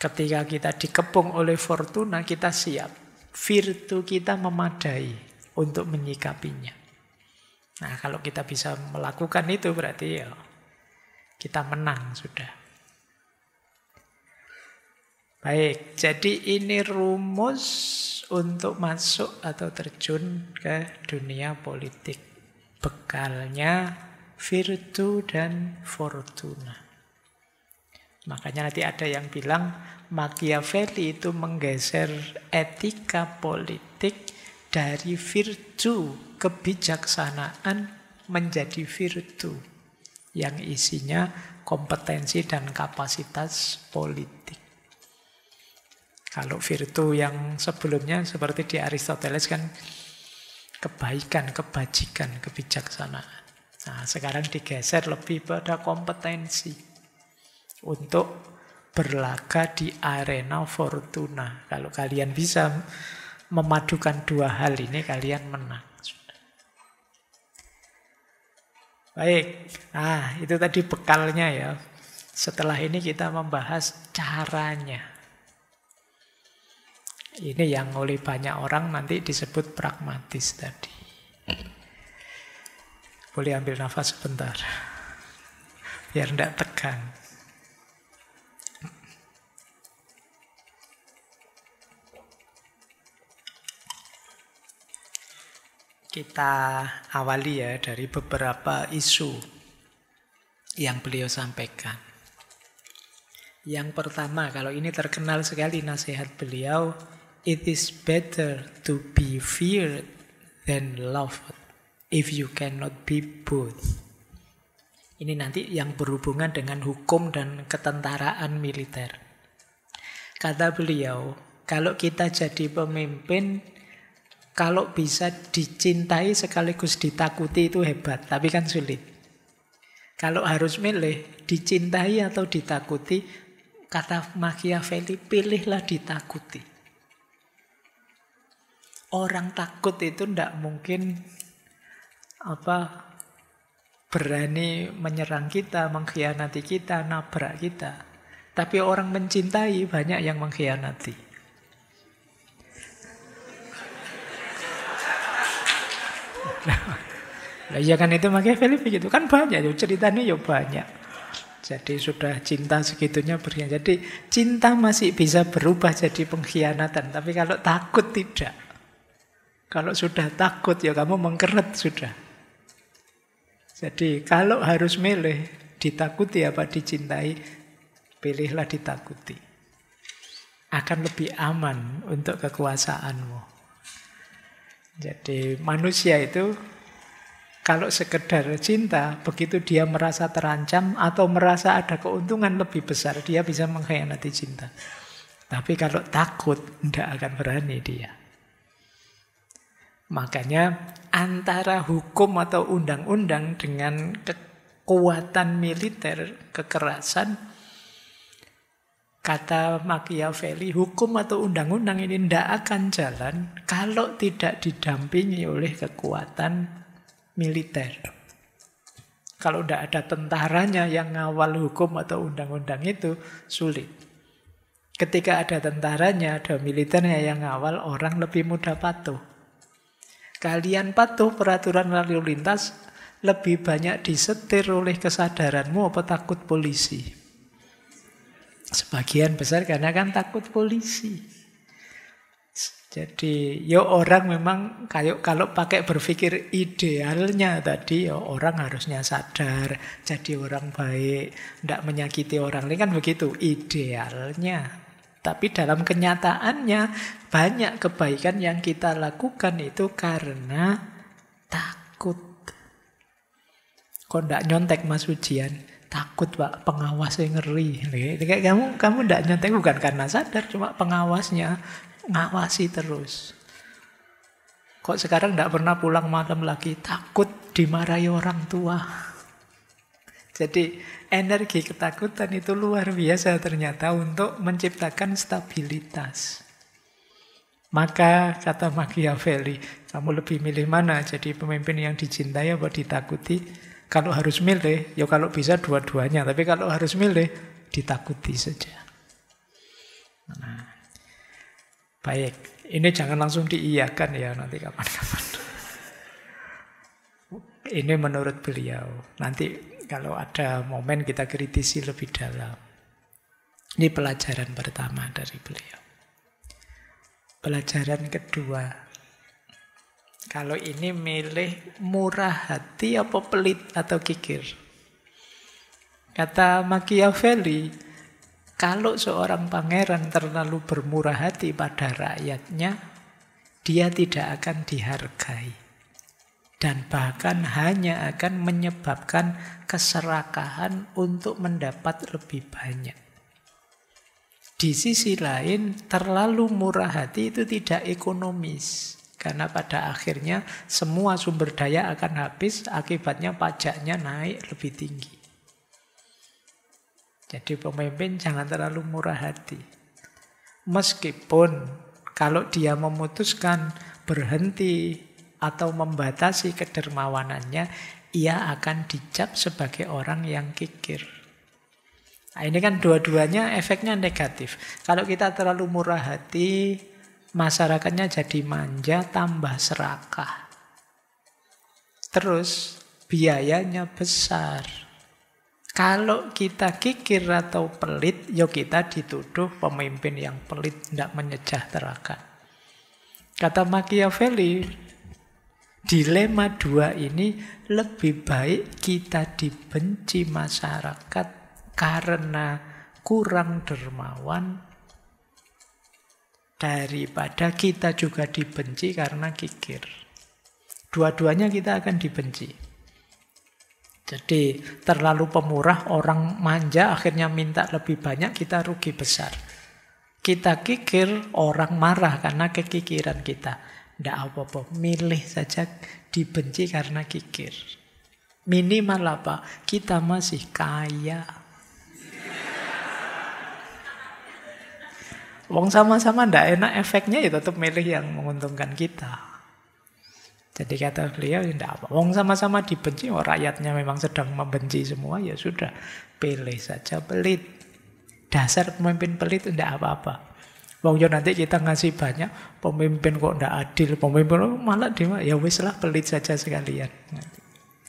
A: Ketika kita dikepung oleh fortuna, kita siap. Virtu kita memadai untuk menyikapinya. Nah, kalau kita bisa melakukan itu berarti ya kita menang sudah. Baik, jadi ini rumus untuk masuk atau terjun ke dunia politik. Bekalnya virtu dan fortuna. Makanya nanti ada yang bilang Machiavelli itu menggeser etika politik dari virtu kebijaksanaan menjadi virtu yang isinya kompetensi dan kapasitas politik. Kalau virtu yang sebelumnya seperti di Aristoteles kan kebaikan, kebajikan, kebijaksanaan. Nah, sekarang digeser lebih pada kompetensi untuk berlaga di arena fortuna. Kalau kalian bisa memadukan dua hal ini, kalian menang. Baik, nah itu tadi bekalnya ya. Setelah ini kita membahas caranya. Ini yang oleh banyak orang nanti disebut pragmatis tadi. Boleh ambil nafas sebentar, biar tidak tegang. Kita awali ya dari beberapa isu yang beliau sampaikan. Yang pertama, kalau ini terkenal sekali nasihat beliau, it is better to be feared than loved if you cannot be both. Ini nanti yang berhubungan dengan hukum dan ketentaraan militer. Kata beliau, kalau kita jadi pemimpin, kalau bisa dicintai sekaligus ditakuti itu hebat, tapi kan sulit. Kalau harus milih, dicintai atau ditakuti, kata Machiavelli, pilihlah ditakuti. Orang takut itu tidak mungkin berani menyerang kita, mengkhianati kita, nabrak kita. Tapi orang mencintai banyak yang mengkhianati. Nah, iya kan itu Machiavelli begitu. Kan banyak, ceritanya ya banyak. Jadi sudah cinta segitunya berkhianat. Jadi cinta masih bisa berubah jadi pengkhianatan. Tapi kalau takut tidak. Kalau sudah takut ya kamu mengkeret sudah. Jadi kalau harus milih ditakuti apa dicintai, pilihlah ditakuti. Akan lebih aman untuk kekuasaanmu. Jadi manusia itu kalau sekedar cinta, begitu dia merasa terancam atau merasa ada keuntungan lebih besar, dia bisa mengkhianati cinta. Tapi kalau takut, tidak akan berani dia. Makanya antara hukum atau undang-undang dengan kekuatan militer, kekerasan, kata Machiavelli, hukum atau undang-undang ini tidak akan jalan kalau tidak didampingi oleh kekuatan militer. Kalau tidak ada tentaranya yang ngawal hukum atau undang-undang itu, sulit. Ketika ada tentaranya, ada militernya yang ngawal, orang lebih mudah patuh. Kalian patuh peraturan lalu lintas, lebih banyak disetir oleh kesadaranmu apa takut polisi? Sebagian besar karena kan takut polisi. Jadi ya orang memang kalau pakai berpikir idealnya tadi ya orang harusnya sadar, jadi orang baik, tidak menyakiti orang lain kan begitu idealnya. Tapi dalam kenyataannya banyak kebaikan yang kita lakukan itu karena takut. Kok tidak nyontek Mas Ujian? Takut Pak, pengawasnya ngeri. Kayak kamu tidak nyontek bukan karena sadar, cuma pengawasnya ngawasi terus. Kok sekarang tidak pernah pulang malam lagi? Takut dimarahi orang tua. Jadi energi ketakutan itu luar biasa ternyata untuk menciptakan stabilitas. Maka kata Machiavelli, kamu lebih milih mana? Jadi pemimpin yang dicintai atau ditakuti? Kalau harus milih, ya kalau bisa dua-duanya. Tapi kalau harus milih, ditakuti saja. Baik, ini jangan langsung diiyakan ya nanti kapan-kapan. Ini menurut beliau. Nanti kalau ada momen kita kritisi lebih dalam. Ini pelajaran pertama dari beliau. Pelajaran kedua. Kalau ini milih murah hati apa pelit atau kikir. Kata Machiavelli, kalau seorang pangeran terlalu bermurah hati pada rakyatnya, dia tidak akan dihargai. Dan bahkan hanya akan menyebabkan keserakahan untuk mendapat lebih banyak. Di sisi lain, terlalu murah hati itu tidak ekonomis. Karena pada akhirnya semua sumber daya akan habis, akibatnya pajaknya naik lebih tinggi. Jadi pemimpin jangan terlalu murah hati. Meskipun kalau dia memutuskan berhenti atau membatasi kedermawanannya, ia akan dicap sebagai orang yang kikir. Nah, ini kan dua-duanya efeknya negatif. Kalau kita terlalu murah hati, masyarakatnya jadi manja, tambah serakah. Terus biayanya besar. Kalau kita kikir atau pelit, ya kita dituduh pemimpin yang pelit, tidak menyejahterakan. Kata Machiavelli, dilema dua ini lebih baik kita dibenci masyarakat karena kurang dermawan daripada kita juga dibenci karena kikir. Dua-duanya kita akan dibenci. Jadi terlalu pemurah, orang manja akhirnya minta lebih banyak, kita rugi besar. Kita kikir, orang marah karena kekikiran kita. Tidak apa-apa, milih saja dibenci karena kikir. Minimal apa? Kita masih kaya. Wong sama-sama tidak enak, efeknya ya tetap milih yang menguntungkan kita. Jadi kata beliau, tidak apa. Wong sama-sama dibenci, rakyatnya memang sedang membenci semua, ya sudah, pilih saja pelit. Dasar pemimpin pelit tidak apa-apa. Wong yo nanti kita ngasih banyak, pemimpin kok ndak adil, pemimpin malah dia ya wis lah pelit saja sekalian.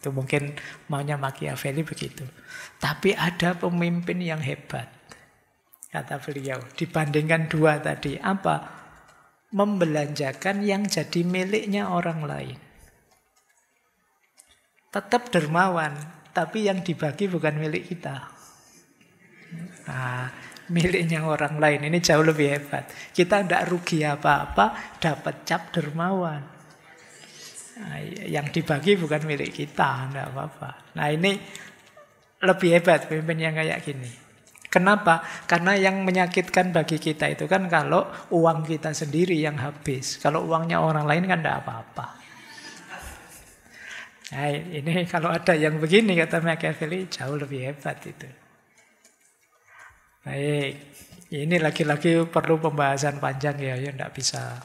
A: Itu mungkin maunya Machiavelli begitu. Tapi ada pemimpin yang hebat, kata beliau. Dibandingkan dua tadi, apa? Membelanjakan yang jadi miliknya orang lain. Tetap dermawan, tapi yang dibagi bukan milik kita. Nah, miliknya orang lain. Ini jauh lebih hebat. Kita tidak rugi apa-apa, dapat cap dermawan. Nah, yang dibagi bukan milik kita, tidak apa-apa. Nah, ini lebih hebat pemimpin yang kayak gini. Kenapa? Karena yang menyakitkan bagi kita itu kan kalau uang kita sendiri yang habis. Kalau uangnya orang lain kan tidak apa-apa. Nah, ini kalau ada yang begini, kata Machiavelli, jauh lebih hebat itu. Baik, ini lagi-lagi perlu pembahasan panjang ya, tidak bisa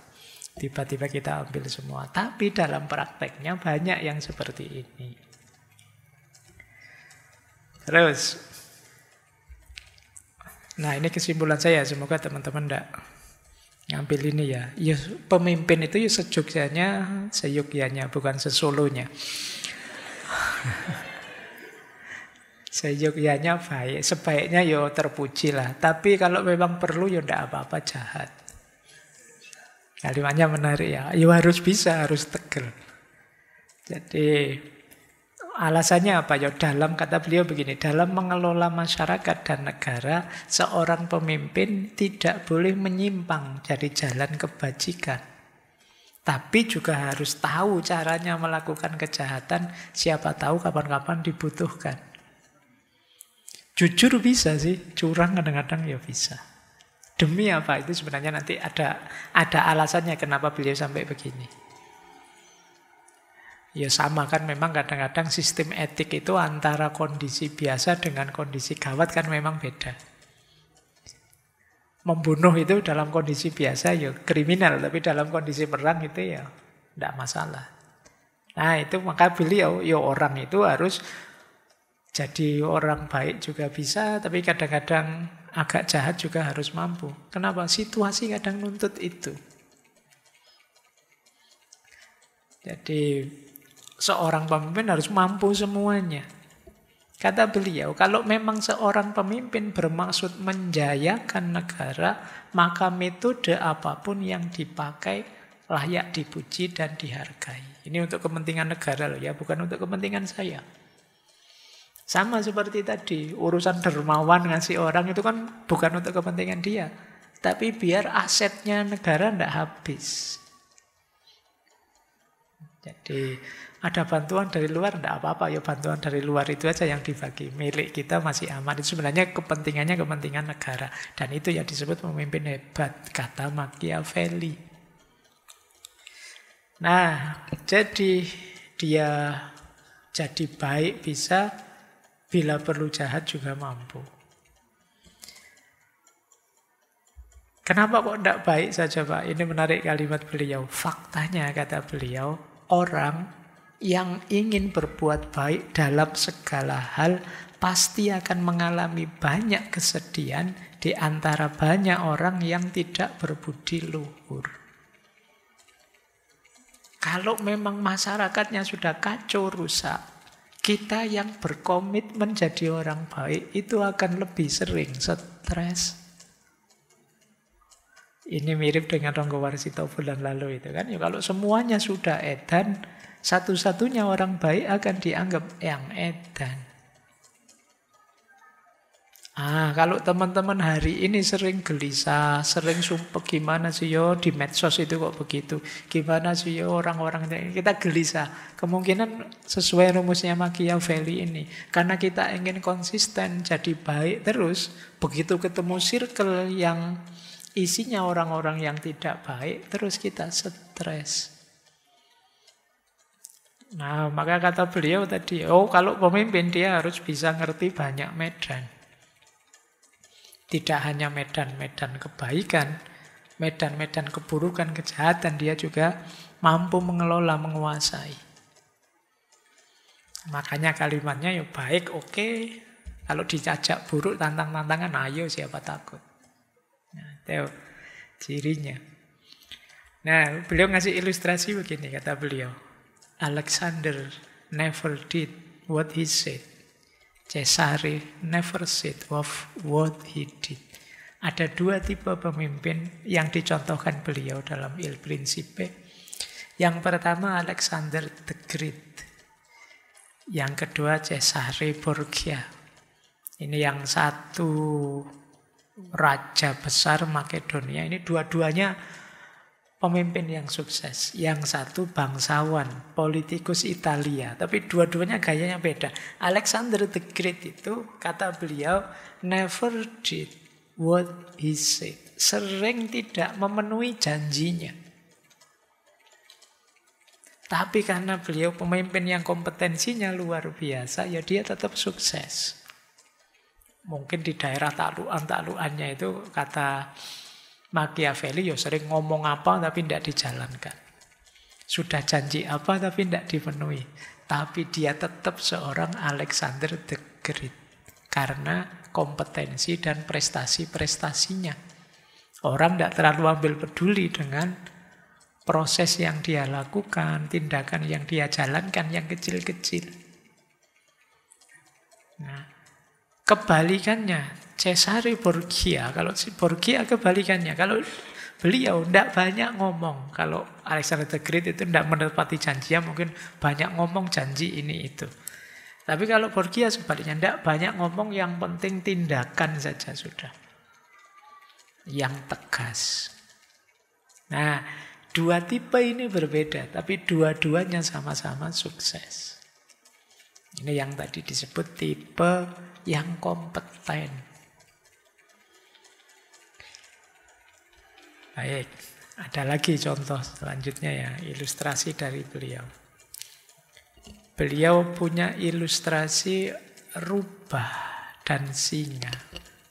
A: tiba-tiba kita ambil semua. Tapi dalam prakteknya banyak yang seperti ini. Terus, nah ini kesimpulan saya, semoga teman-teman tidak ngambil ini ya. Ya pemimpin itu ya sejogjanya, seyogyanya, bukan sesolonya. Seyogyanya baik, sebaiknya ya terpuji lah. Tapi kalau memang perlu ya tidak apa-apa jahat. Kalimatnya menarik ya. Ya harus bisa, harus tegel. Jadi alasannya apa ya? Dalam kata beliau begini, dalam mengelola masyarakat dan negara, seorang pemimpin tidak boleh menyimpang dari jalan kebajikan. Tapi juga harus tahu caranya melakukan kejahatan, siapa tahu kapan-kapan dibutuhkan. Jujur bisa sih, curang kadang-kadang ya bisa. Demi apa? Itu sebenarnya nanti ada alasannya kenapa beliau sampai begini. Ya sama kan, memang kadang-kadang sistem etik itu antara kondisi biasa dengan kondisi gawat kan memang beda. Membunuh itu dalam kondisi biasa ya kriminal, tapi dalam kondisi perang itu ya tidak masalah. Nah itu maka beliau, ya orang itu harus jadi orang baik juga bisa, tapi kadang-kadang agak jahat juga harus mampu. Kenapa? Situasi kadang nuntut itu. Jadi seorang pemimpin harus mampu semuanya. Kata beliau, kalau memang seorang pemimpin bermaksud menjayakan negara, maka metode apapun yang dipakai layak dipuji dan dihargai. Ini untuk kepentingan negara loh ya, bukan untuk kepentingan saya. Sama seperti tadi, urusan dermawan ngasih orang itu kan bukan untuk kepentingan dia. Tapi biar asetnya negara tidak habis. Jadi ada bantuan dari luar, tidak apa-apa. Ya bantuan dari luar itu aja yang dibagi. Milik kita masih aman. Itu sebenarnya kepentingannya kepentingan negara. Dan itu yang disebut pemimpin hebat, kata Machiavelli. Nah, jadi dia jadi baik bisa, bila perlu jahat juga mampu. Kenapa kok tidak baik saja Pak? Ini menarik kalimat beliau. Faktanya kata beliau, orang yang ingin berbuat baik dalam segala hal pasti akan mengalami banyak kesedihan di antara banyak orang yang tidak berbudi luhur. Kalau memang masyarakatnya sudah kacau rusak, kita yang berkomitmen jadi orang baik itu akan lebih sering stres. Ini mirip dengan Ronggo Warsito bulan lalu itu kan. Ya, kalau semuanya sudah edan, satu-satunya orang baik akan dianggap yang edan. Kalau teman-teman hari ini sering gelisah, sering sumpah gimana sih yo di medsos itu kok begitu, gimana sih yo orang-orang ini, kita gelisah. Kemungkinan sesuai rumusnya Machiavelli ini, karena kita ingin konsisten jadi baik terus, begitu ketemu circle yang isinya orang-orang yang tidak baik, terus kita stres. Nah, maka kata beliau tadi, kalau pemimpin dia harus bisa ngerti banyak medan. Tidak hanya medan-medan kebaikan, medan-medan keburukan, kejahatan, dia juga mampu mengelola, menguasai. Makanya kalimatnya ya baik, oke. Kalau dijajak buruk, tantang-tantangan, ayo siapa takut. Nah, itu cirinya. Nah, beliau ngasih ilustrasi begini, kata beliau. Alexander never did what he said. Cesare never said of what he did. Ada dua tipe pemimpin yang dicontohkan beliau dalam Il Principe. Yang pertama Alexander the Great. Yang kedua Cesare Borgia. Ini yang satu raja besar Makedonia. Ini dua-duanya pemimpin yang sukses. Yang satu bangsawan, politikus Italia. Tapi dua-duanya gayanya beda. Alexander the Great itu, kata beliau, never did what he said. Sering tidak memenuhi janjinya. Tapi karena beliau pemimpin yang kompetensinya luar biasa, ya dia tetap sukses. Mungkin di daerah taklukan-taklukannya itu, kata Machiavelli, ya sering ngomong apa tapi tidak dijalankan. Sudah janji apa tapi tidak dipenuhi. Tapi dia tetap seorang Alexander the Great. Karena kompetensi dan prestasi-prestasinya. Orang tidak terlalu ambil peduli dengan proses yang dia lakukan, tindakan yang dia jalankan, yang kecil-kecil. Nah, kebalikannya, Cesare Borgia, kalau Borgia kebalikannya, kalau beliau tidak banyak ngomong, kalau Alexander the Great itu tidak menepati janjinya, mungkin banyak ngomong janji ini itu. Tapi kalau Borgia sebaliknya, tidak banyak ngomong, yang penting tindakan saja sudah. Yang tegas. Nah, dua tipe ini berbeda, tapi dua-duanya sama-sama sukses. Ini yang tadi disebut tipe yang kompeten. Baik, ada lagi contoh selanjutnya ya, ilustrasi dari beliau. Beliau punya ilustrasi rubah dan singa.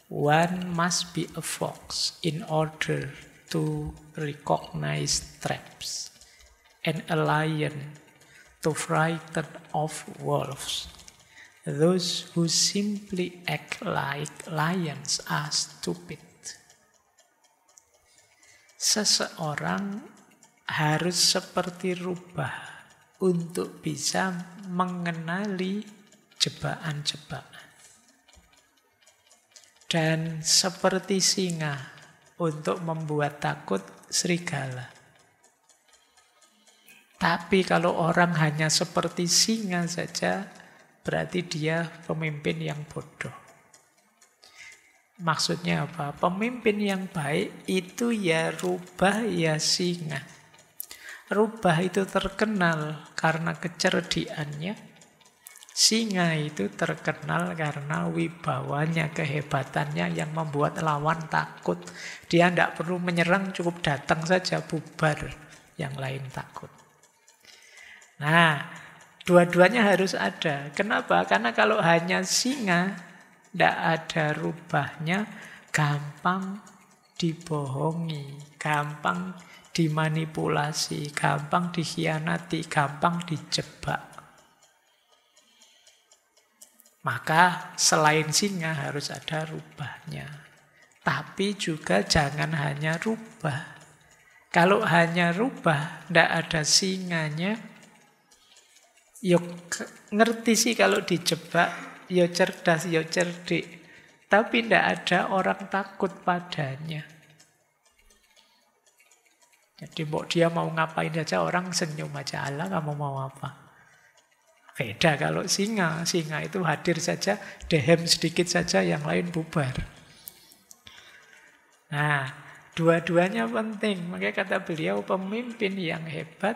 A: One must be a fox in order to recognize traps, and a lion to frighten off wolves. Those who simply act like lions are stupid. Seseorang harus seperti rubah untuk bisa mengenali jebakan-jebakan. Dan seperti singa untuk membuat takut serigala. Tapi kalau orang hanya seperti singa saja, berarti dia pemimpin yang bodoh. Maksudnya apa? Pemimpin yang baik itu ya rubah ya singa. Rubah itu terkenal karena kecerdikannya. Singa itu terkenal karena wibawanya, kehebatannya yang membuat lawan takut. Dia tidak perlu menyerang, cukup datang saja bubar, yang lain takut. Nah, dua-duanya harus ada. Kenapa? Karena kalau hanya singa, tidak ada rubahnya, gampang dibohongi, gampang dimanipulasi, gampang dikhianati, gampang dijebak. Maka selain singa harus ada rubahnya. Tapi juga jangan hanya rubah. Kalau hanya rubah, tidak ada singanya, yuk ngerti sih kalau dijebak, yo cerdas, yo cerdik. Tapi tidak ada orang takut padanya. Jadi dia mau ngapain saja orang senyum aja, Allah kamu mau apa? Beda kalau singa. Singa itu hadir saja, dehem sedikit saja, yang lain bubar. Nah, dua-duanya penting. Makanya kata beliau, pemimpin yang hebat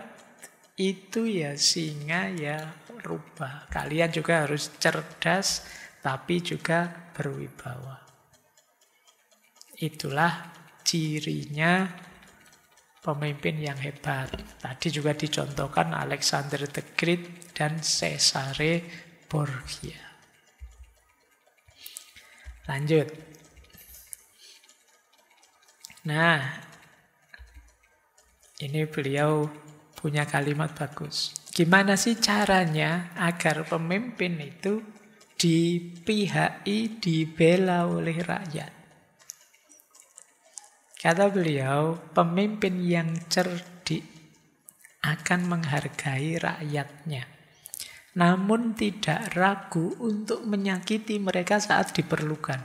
A: itu ya singa ya rubah. Kalian juga harus cerdas, tapi juga berwibawa. Itulah cirinya pemimpin yang hebat. Tadi juga dicontohkan Alexander the Great dan Cesare Borgia. Lanjut. Nah, ini beliau punya kalimat bagus. Gimana sih caranya agar pemimpin itu dipihaki, dibela oleh rakyat? Kata beliau, pemimpin yang cerdik akan menghargai rakyatnya. Namun tidak ragu untuk menyakiti mereka saat diperlukan.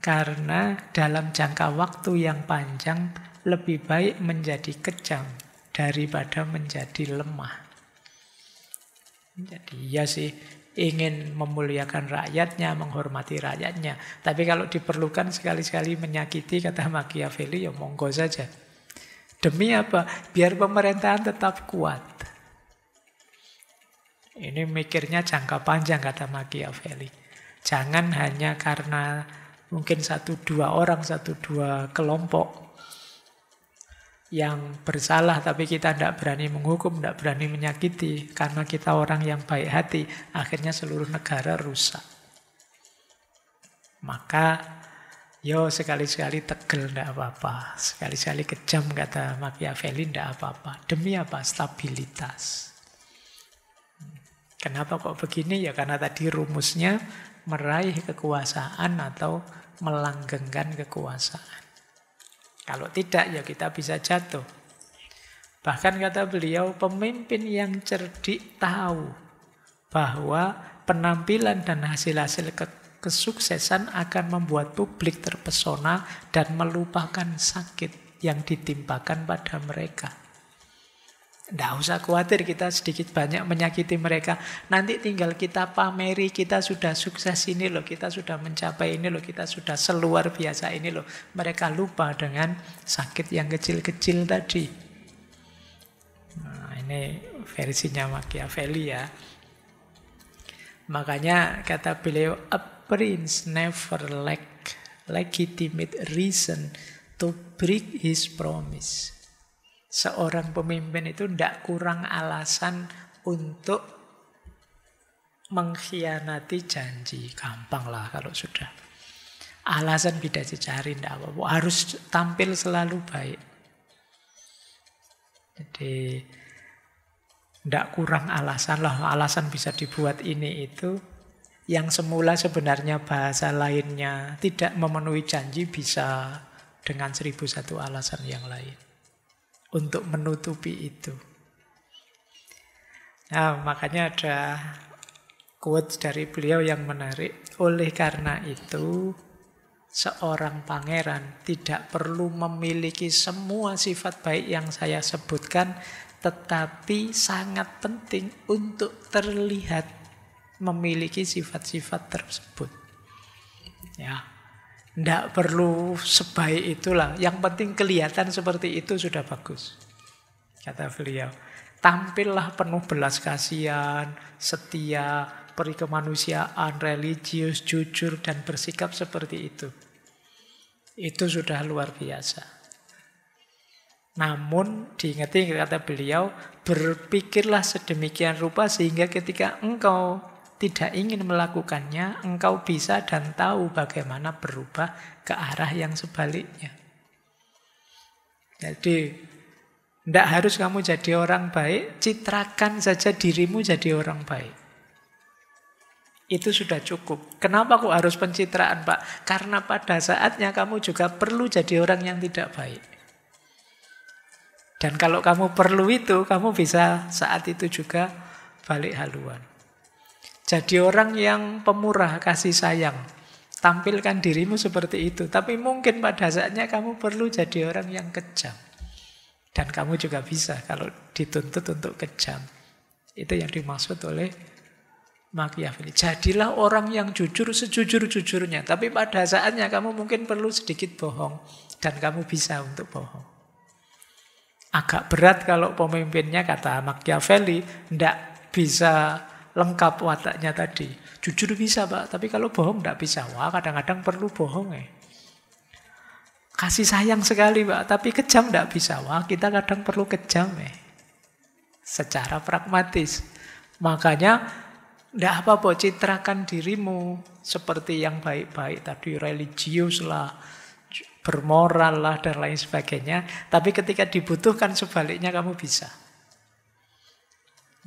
A: Karena dalam jangka waktu yang panjang, lebih baik menjadi kejam daripada menjadi lemah. Jadi ya sih, ingin memuliakan rakyatnya, menghormati rakyatnya. Tapi kalau diperlukan sekali-sekali menyakiti, kata Machiavelli, ya monggo saja. Demi apa? Biar pemerintahan tetap kuat. Ini mikirnya jangka panjang, kata Machiavelli. Jangan hanya karena mungkin 1-2 orang, 1-2 kelompok yang bersalah, tapi kita tidak berani menghukum, tidak berani menyakiti, karena kita orang yang baik hati, akhirnya seluruh negara rusak. Maka, yo sekali-sekali tegel tidak apa-apa, sekali-sekali kejam, kata Machiavelli, tidak apa-apa. Demi apa? Stabilitas. Kenapa kok begini? Ya karena tadi rumusnya meraih kekuasaan atau melanggengkan kekuasaan. Kalau tidak, ya kita bisa jatuh. Bahkan kata beliau, pemimpin yang cerdik tahu bahwa penampilan dan hasil-hasil kesuksesan akan membuat publik terpesona dan melupakan sakit yang ditimpakan pada mereka. Tidak usah khawatir kita sedikit banyak menyakiti mereka. Nanti tinggal kita pameri, kita sudah sukses ini loh, kita sudah mencapai ini loh, kita sudah seluar biasa ini loh. Mereka lupa dengan sakit yang kecil-kecil tadi. Nah, ini versinya Machiavelli ya. Makanya kata beliau, a prince never lack legitimate reason to break his promise. Seorang pemimpin itu tidak kurang alasan untuk mengkhianati janji. Gampang lah kalau sudah. Alasan tidak dicari, tidak apa-apa. Harus tampil selalu baik. Jadi Tidak kurang alasan lah, alasan bisa dibuat ini itu. Yang semula sebenarnya bahasa lainnya tidak memenuhi janji bisa dengan 1001 alasan yang lain. Untuk menutupi itu. Nah, makanya ada quotes dari beliau yang menarik. Oleh karena itu, seorang pangeran tidak perlu memiliki semua sifat baik yang saya sebutkan, tetapi sangat penting untuk terlihat memiliki sifat-sifat tersebut. Ya, tidak perlu sebaik itulah. Yang penting kelihatan seperti itu sudah bagus. Kata beliau, tampillah penuh belas kasihan, setia, peri kemanusiaan, religius, jujur, dan bersikap seperti itu. Itu sudah luar biasa. Namun diingati kata beliau, berpikirlah sedemikian rupa sehingga ketika engkau tidak ingin melakukannya, engkau bisa dan tahu bagaimana berubah ke arah yang sebaliknya. Jadi, tidak harus kamu jadi orang baik, citrakan saja dirimu jadi orang baik. Itu sudah cukup. Kenapa kok harus pencitraan, Pak? Karena pada saatnya kamu juga perlu jadi orang yang tidak baik. Dan kalau kamu perlu itu, kamu bisa saat itu juga balik haluan. Jadi orang yang pemurah, kasih sayang. Tampilkan dirimu seperti itu. Tapi mungkin pada saatnya kamu perlu jadi orang yang kejam. Dan kamu juga bisa kalau dituntut untuk kejam. Itu yang dimaksud oleh Machiavelli. Jadilah orang yang jujur sejujur-jujurnya. Tapi pada saatnya kamu mungkin perlu sedikit bohong. Dan kamu bisa untuk bohong. Agak berat kalau pemimpinnya, kata Machiavelli, tidak bisa lengkap wataknya tadi. Jujur bisa, Pak, tapi kalau bohong tidak bisa. Wah, kadang-kadang perlu bohong. Kasih sayang sekali, Pak, tapi kejam tidak bisa. Wah, kita kadang perlu kejam. Secara pragmatis. Makanya, tidak apa-apa, citrakan dirimu seperti yang baik-baik. Tadi religius lah, bermoral lah, dan lain sebagainya. Tapi ketika dibutuhkan sebaliknya kamu bisa.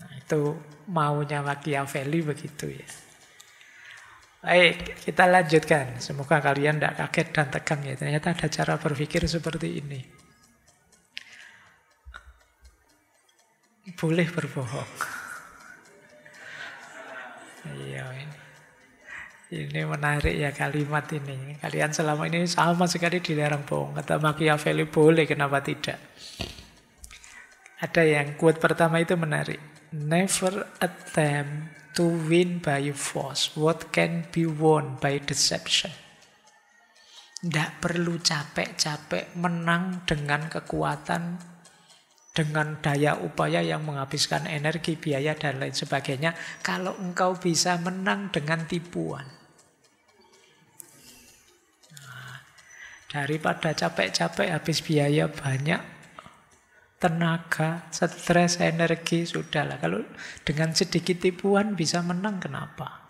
A: Nah, itu maunya Machiavelli begitu ya. Baik, kita lanjutkan. Semoga kalian tidak kaget dan tegang ya. Ternyata ada cara berpikir seperti ini. Boleh berbohong. Iya ini. Ini menarik ya kalimat ini. Kalian selama ini sama sekali dilarang bohong. Kata Machiavelli boleh, kenapa tidak? Ada yang quote pertama itu menarik. Never attempt to win by force what can be won by deception. Tidak perlu capek-capek menang dengan kekuatan, dengan daya upaya yang menghabiskan energi, biaya, dan lain sebagainya. Kalau engkau bisa menang dengan tipuan. Daripada capek-capek habis biaya banyak, tenaga, stres, energi, sudahlah. Kalau dengan sedikit tipuan bisa menang, kenapa?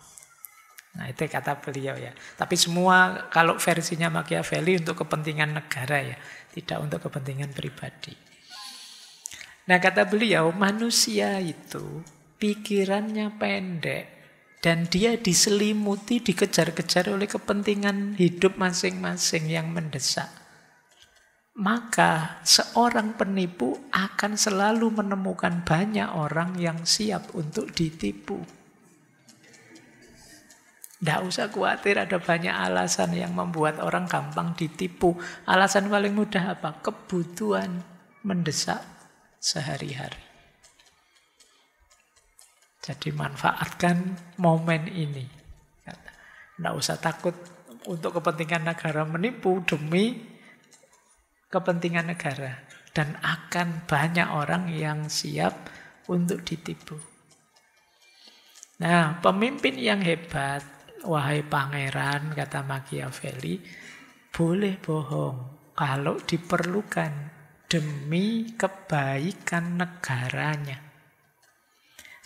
A: Nah itu kata beliau ya. Tapi semua kalau versinya Machiavelli untuk kepentingan negara ya, tidak untuk kepentingan pribadi. Nah kata beliau, manusia itu pikirannya pendek. Dan dia diselimuti, dikejar-kejar oleh kepentingan hidup masing-masing yang mendesak. Maka seorang penipu akan selalu menemukan banyak orang yang siap untuk ditipu. Tidak usah khawatir ada banyak alasan yang membuat orang gampang ditipu. Alasan paling mudah apa? Kebutuhan mendesak sehari-hari. Jadi manfaatkan momen ini. Tidak usah takut untuk kepentingan negara menipu demi kepentingan negara. Dan akan banyak orang yang siap untuk ditipu. Nah, pemimpin yang hebat, wahai pangeran, kata Machiavelli, boleh bohong kalau diperlukan demi kebaikan negaranya.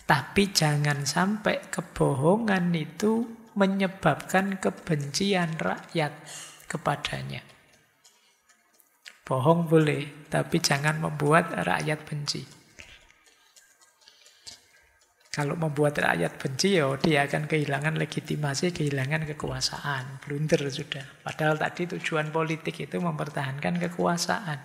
A: Tapi jangan sampai kebohongan itu menyebabkan kebencian rakyat kepadanya. Bohong boleh, tapi jangan membuat rakyat benci. Kalau membuat rakyat benci, ya dia akan kehilangan legitimasi, kehilangan kekuasaan. Blunder sudah. Padahal tadi tujuan politik itu mempertahankan kekuasaan.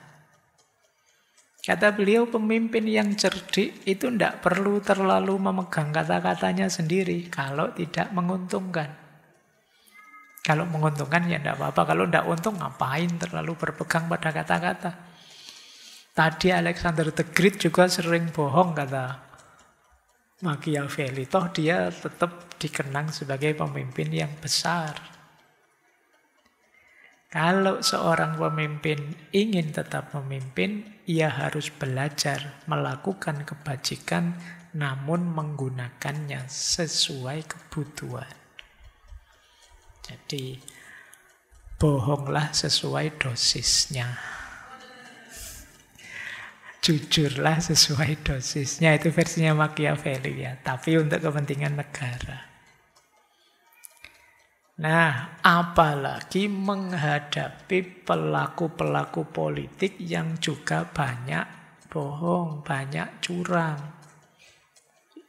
A: Kata beliau, pemimpin yang cerdik itu tidak perlu terlalu memegang kata-katanya sendiri kalau tidak menguntungkan. Kalau menguntungkan ya tidak apa-apa. Kalau tidak untung, ngapain terlalu berpegang pada kata-kata. Tadi Alexander the Great juga sering bohong, kata Machiavelli. Toh dia tetap dikenang sebagai pemimpin yang besar. Kalau seorang pemimpin ingin tetap memimpin, ia harus belajar melakukan kebajikan namun menggunakannya sesuai kebutuhan. Jadi, bohonglah sesuai dosisnya. Jujurlah sesuai dosisnya. Itu versinya Machiavelli ya. Tapi untuk kepentingan negara. Nah, apalagi menghadapi pelaku-pelaku politik yang juga banyak bohong, banyak curang.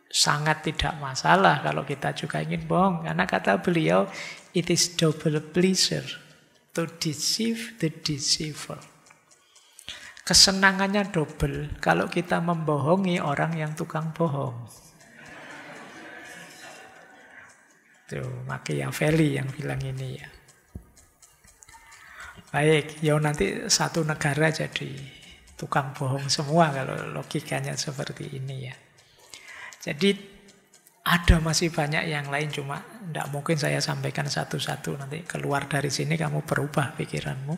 A: Sangat tidak masalah kalau kita juga ingin bohong. Karena kata beliau, it is double pleasure to deceive the deceiver. Kesenangannya double kalau kita membohongi orang yang tukang bohong. Itu Machiavelli yang bilang ini ya. Baik, ya nanti satu negara jadi tukang bohong semua kalau logikanya seperti ini ya. Jadi ada masih banyak yang lain, cuma tidak mungkin saya sampaikan satu-satu. Nanti keluar dari sini kamu berubah pikiranmu.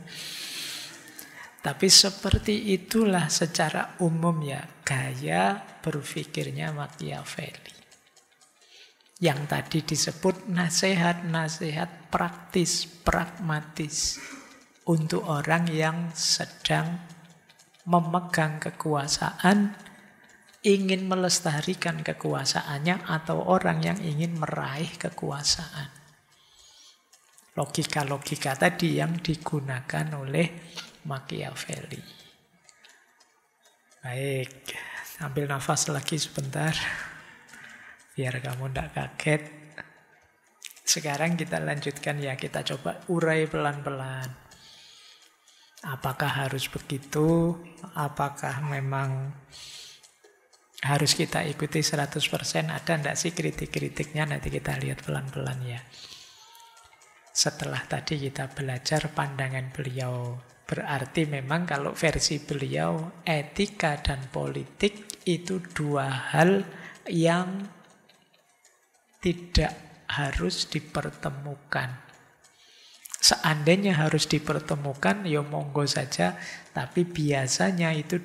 A: Tapi seperti itulah secara umum ya gaya berpikirnya Machiavelli. Yang tadi disebut nasihat-nasihat praktis, pragmatis. Untuk orang yang sedang memegang kekuasaan, ingin melestarikan kekuasaannya, atau orang yang ingin meraih kekuasaan. Logika-logika tadi yang digunakan oleh Machiavelli. Baik, ambil nafas lagi sebentar. Biar kamu tidak kaget. Sekarang kita lanjutkan ya, kita coba urai pelan-pelan. Apakah harus begitu? Apakah memang harus kita ikuti 100%? Ada enggak sih kritik-kritiknya? Nanti kita lihat pelan-pelan ya. Setelah tadi kita belajar pandangan beliau. Berarti memang kalau versi beliau, etika dan politik itu dua hal yang tidak harus dipertemukan. Seandainya harus dipertemukan, ya monggo saja. Tapi biasanya itu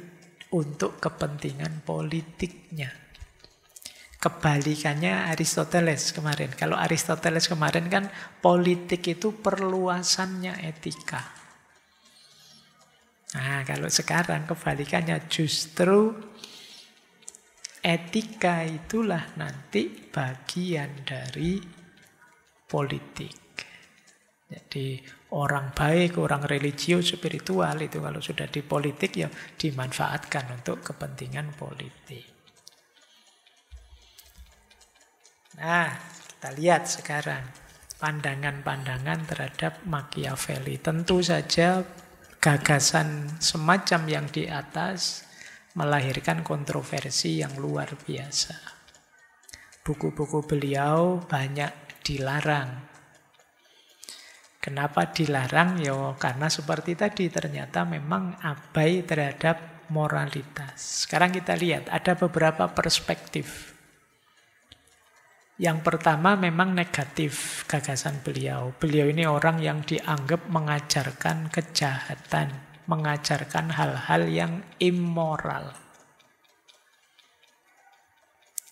A: untuk kepentingan politiknya. Kebalikannya Aristoteles kemarin. Kalau Aristoteles kemarin kan politik itu perluasannya etika. Nah, kalau sekarang kebalikannya justru etika itulah nanti bagian dari politik. Jadi orang baik, orang religius, spiritual itu kalau sudah di politik ya dimanfaatkan untuk kepentingan politik. Nah, kita lihat sekarang pandangan-pandangan terhadap Machiavelli. Tentu saja gagasan semacam yang di atas melahirkan kontroversi yang luar biasa. Buku-buku beliau banyak dilarang. Kenapa dilarang? Ya karena seperti tadi ternyata memang abai terhadap moralitas. Sekarang kita lihat ada beberapa perspektif. Yang pertama memang negatif gagasan beliau. Beliau ini orang yang dianggap mengajarkan kejahatan, mengajarkan hal-hal yang immoral.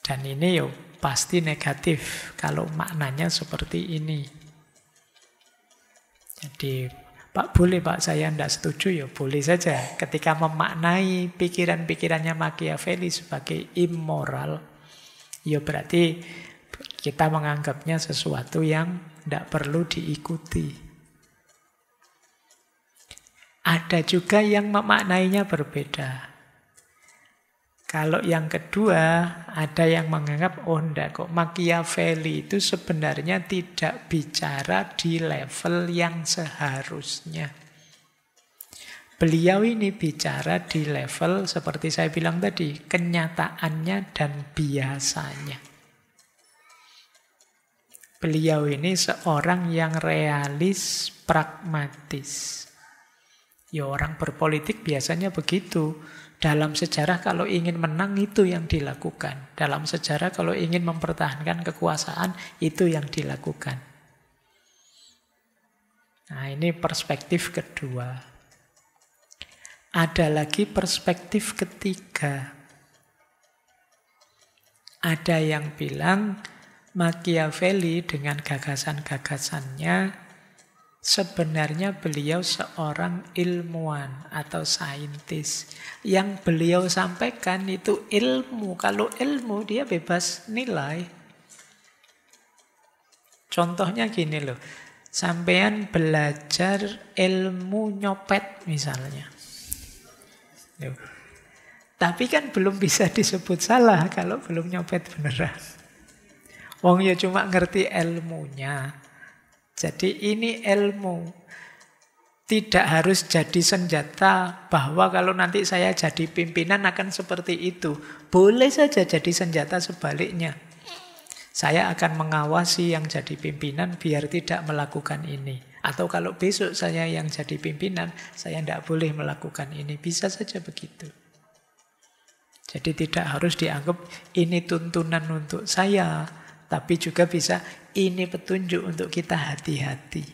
A: Dan ini yo pasti negatif kalau maknanya seperti ini. Jadi, Pak boleh Pak saya tidak setuju ya boleh saja. Ketika memaknai pikiran-pikirannya Machiavelli sebagai immoral, ya berarti kita menganggapnya sesuatu yang tidak perlu diikuti. Ada juga yang memaknainya berbeda. Kalau yang kedua, ada yang menganggap, oh enggak kok, Machiavelli itu sebenarnya tidak bicara di level yang seharusnya. Beliau ini bicara di level, seperti saya bilang tadi, kenyataannya dan biasanya. Beliau ini seorang yang realis, pragmatis. Ya orang berpolitik biasanya begitu. Dalam sejarah kalau ingin menang itu yang dilakukan. Dalam sejarah kalau ingin mempertahankan kekuasaan itu yang dilakukan. Nah ini perspektif kedua. Ada lagi perspektif ketiga. Ada yang bilang Machiavelli dengan gagasan-gagasannya sebenarnya beliau seorang ilmuwan atau saintis. Yang beliau sampaikan itu ilmu. Kalau ilmu dia bebas nilai. Contohnya gini loh. Sampean belajar ilmu nyopet misalnya. Loh. Tapi kan belum bisa disebut salah kalau belum nyopet beneran. Wong ya cuma ngerti ilmunya. Jadi ini ilmu. Tidak harus jadi senjata bahwa kalau nanti saya jadi pimpinan akan seperti itu. Boleh saja jadi senjata sebaliknya. Saya akan mengawasi yang jadi pimpinan biar tidak melakukan ini. Atau kalau besok saya yang jadi pimpinan, saya tidak boleh melakukan ini. Bisa saja begitu. Jadi tidak harus dianggap ini tuntunan untuk saya. Tapi juga bisa ini petunjuk untuk kita hati-hati.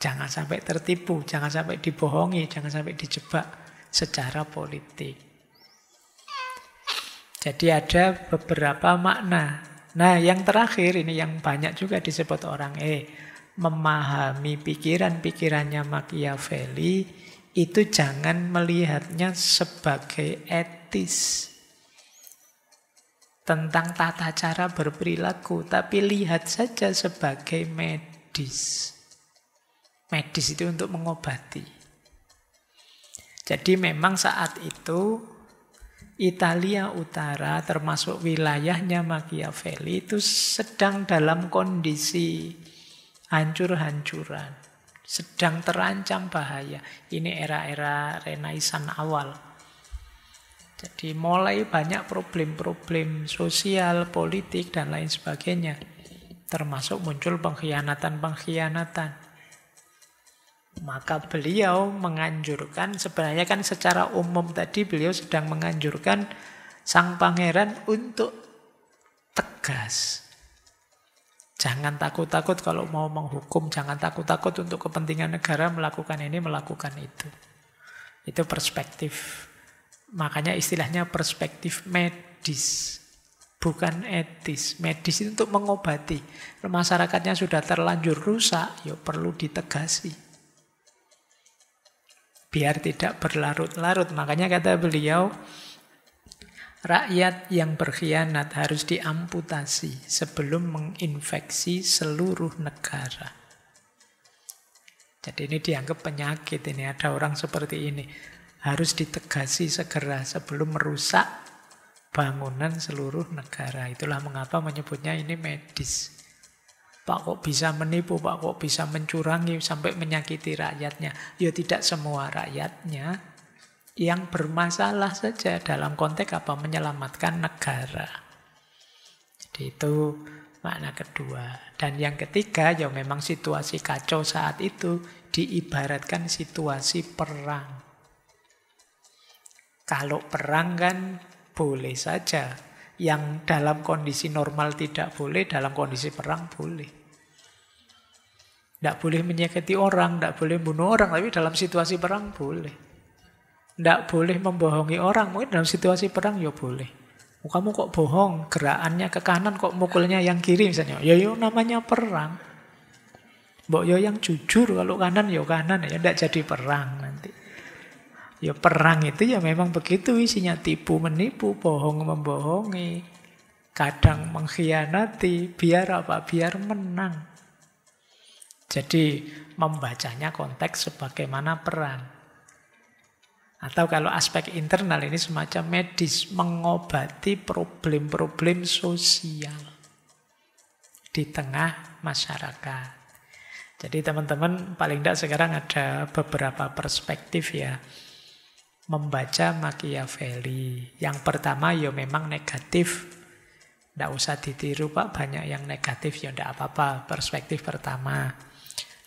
A: Jangan sampai tertipu, jangan sampai dibohongi, jangan sampai dijebak secara politik. Jadi ada beberapa makna. Nah yang terakhir ini yang banyak juga disebut orang memahami pikiran-pikirannya Machiavelli itu jangan melihatnya sebagai etis. Tentang tata cara berperilaku, tapi lihat saja sebagai medis. Medis itu untuk mengobati. Jadi memang saat itu Italia Utara termasuk wilayahnya Machiavelli itu sedang dalam kondisi hancur-hancuran. Sedang terancam bahaya. Ini era-era Renaissance awal. Jadi mulai banyak problem-problem sosial, politik, dan lain sebagainya. Termasuk muncul pengkhianatan-pengkhianatan. Maka beliau menganjurkan, sebenarnya kan secara umum tadi beliau sedang menganjurkan sang pangeran untuk tegas. Jangan takut-takut kalau mau menghukum, jangan takut-takut untuk kepentingan negara melakukan ini, melakukan itu. Itu perspektif. Makanya istilahnya perspektif medis, bukan etis. Medis itu untuk mengobati. Kalau masyarakatnya sudah terlanjur rusak, ya perlu ditegasi. Biar tidak berlarut-larut. Makanya kata beliau, rakyat yang berkhianat harus diamputasi sebelum menginfeksi seluruh negara. Jadi ini dianggap penyakit, ini ada orang seperti ini. Harus ditegasi segera sebelum merusak bangunan seluruh negara. Itulah mengapa menyebutnya ini medis. Pak kok bisa menipu, Pak kok bisa mencurangi sampai menyakiti rakyatnya. Ya tidak semua rakyatnya. Yang bermasalah saja dalam konteks apa? Menyelamatkan negara. Jadi itu makna kedua. Dan yang ketiga ya memang situasi kacau saat itu diibaratkan situasi perang. Kalau perang kan boleh saja. Yang dalam kondisi normal tidak boleh, dalam kondisi perang boleh. Tidak boleh menyakiti orang, tidak boleh bunuh orang, tapi dalam situasi perang boleh. Tidak boleh membohongi orang, mungkin dalam situasi perang ya boleh. Kamu kok bohong, gerakannya ke kanan kok mukulnya yang kiri misalnya. Ya namanya perang. Mbok yo yang jujur, kalau kanan ya kanan, ya tidak jadi perang nanti. Ya perang itu ya memang begitu isinya, tipu menipu, bohong membohongi, kadang mengkhianati, biar apa? Biar menang. Jadi membacanya konteks sebagaimana perang. Atau kalau aspek internal ini semacam medis, mengobati problem-problem sosial di tengah masyarakat. Jadi teman-teman paling tidak sekarang ada beberapa perspektif ya membaca Machiavelli. Yang pertama ya memang negatif. Tidak usah ditiru Pak, banyak yang negatif ya tidak apa-apa. Perspektif pertama.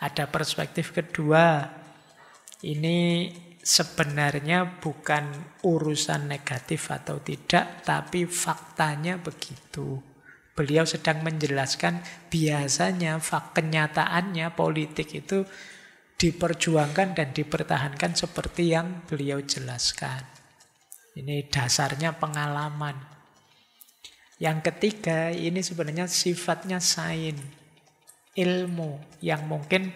A: Ada perspektif kedua. Ini sebenarnya bukan urusan negatif atau tidak, tapi faktanya begitu. Beliau sedang menjelaskan biasanya kenyataannya politik itu diperjuangkan dan dipertahankan seperti yang beliau jelaskan. Ini dasarnya pengalaman. Yang ketiga, ini sebenarnya sifatnya sains, ilmu yang mungkin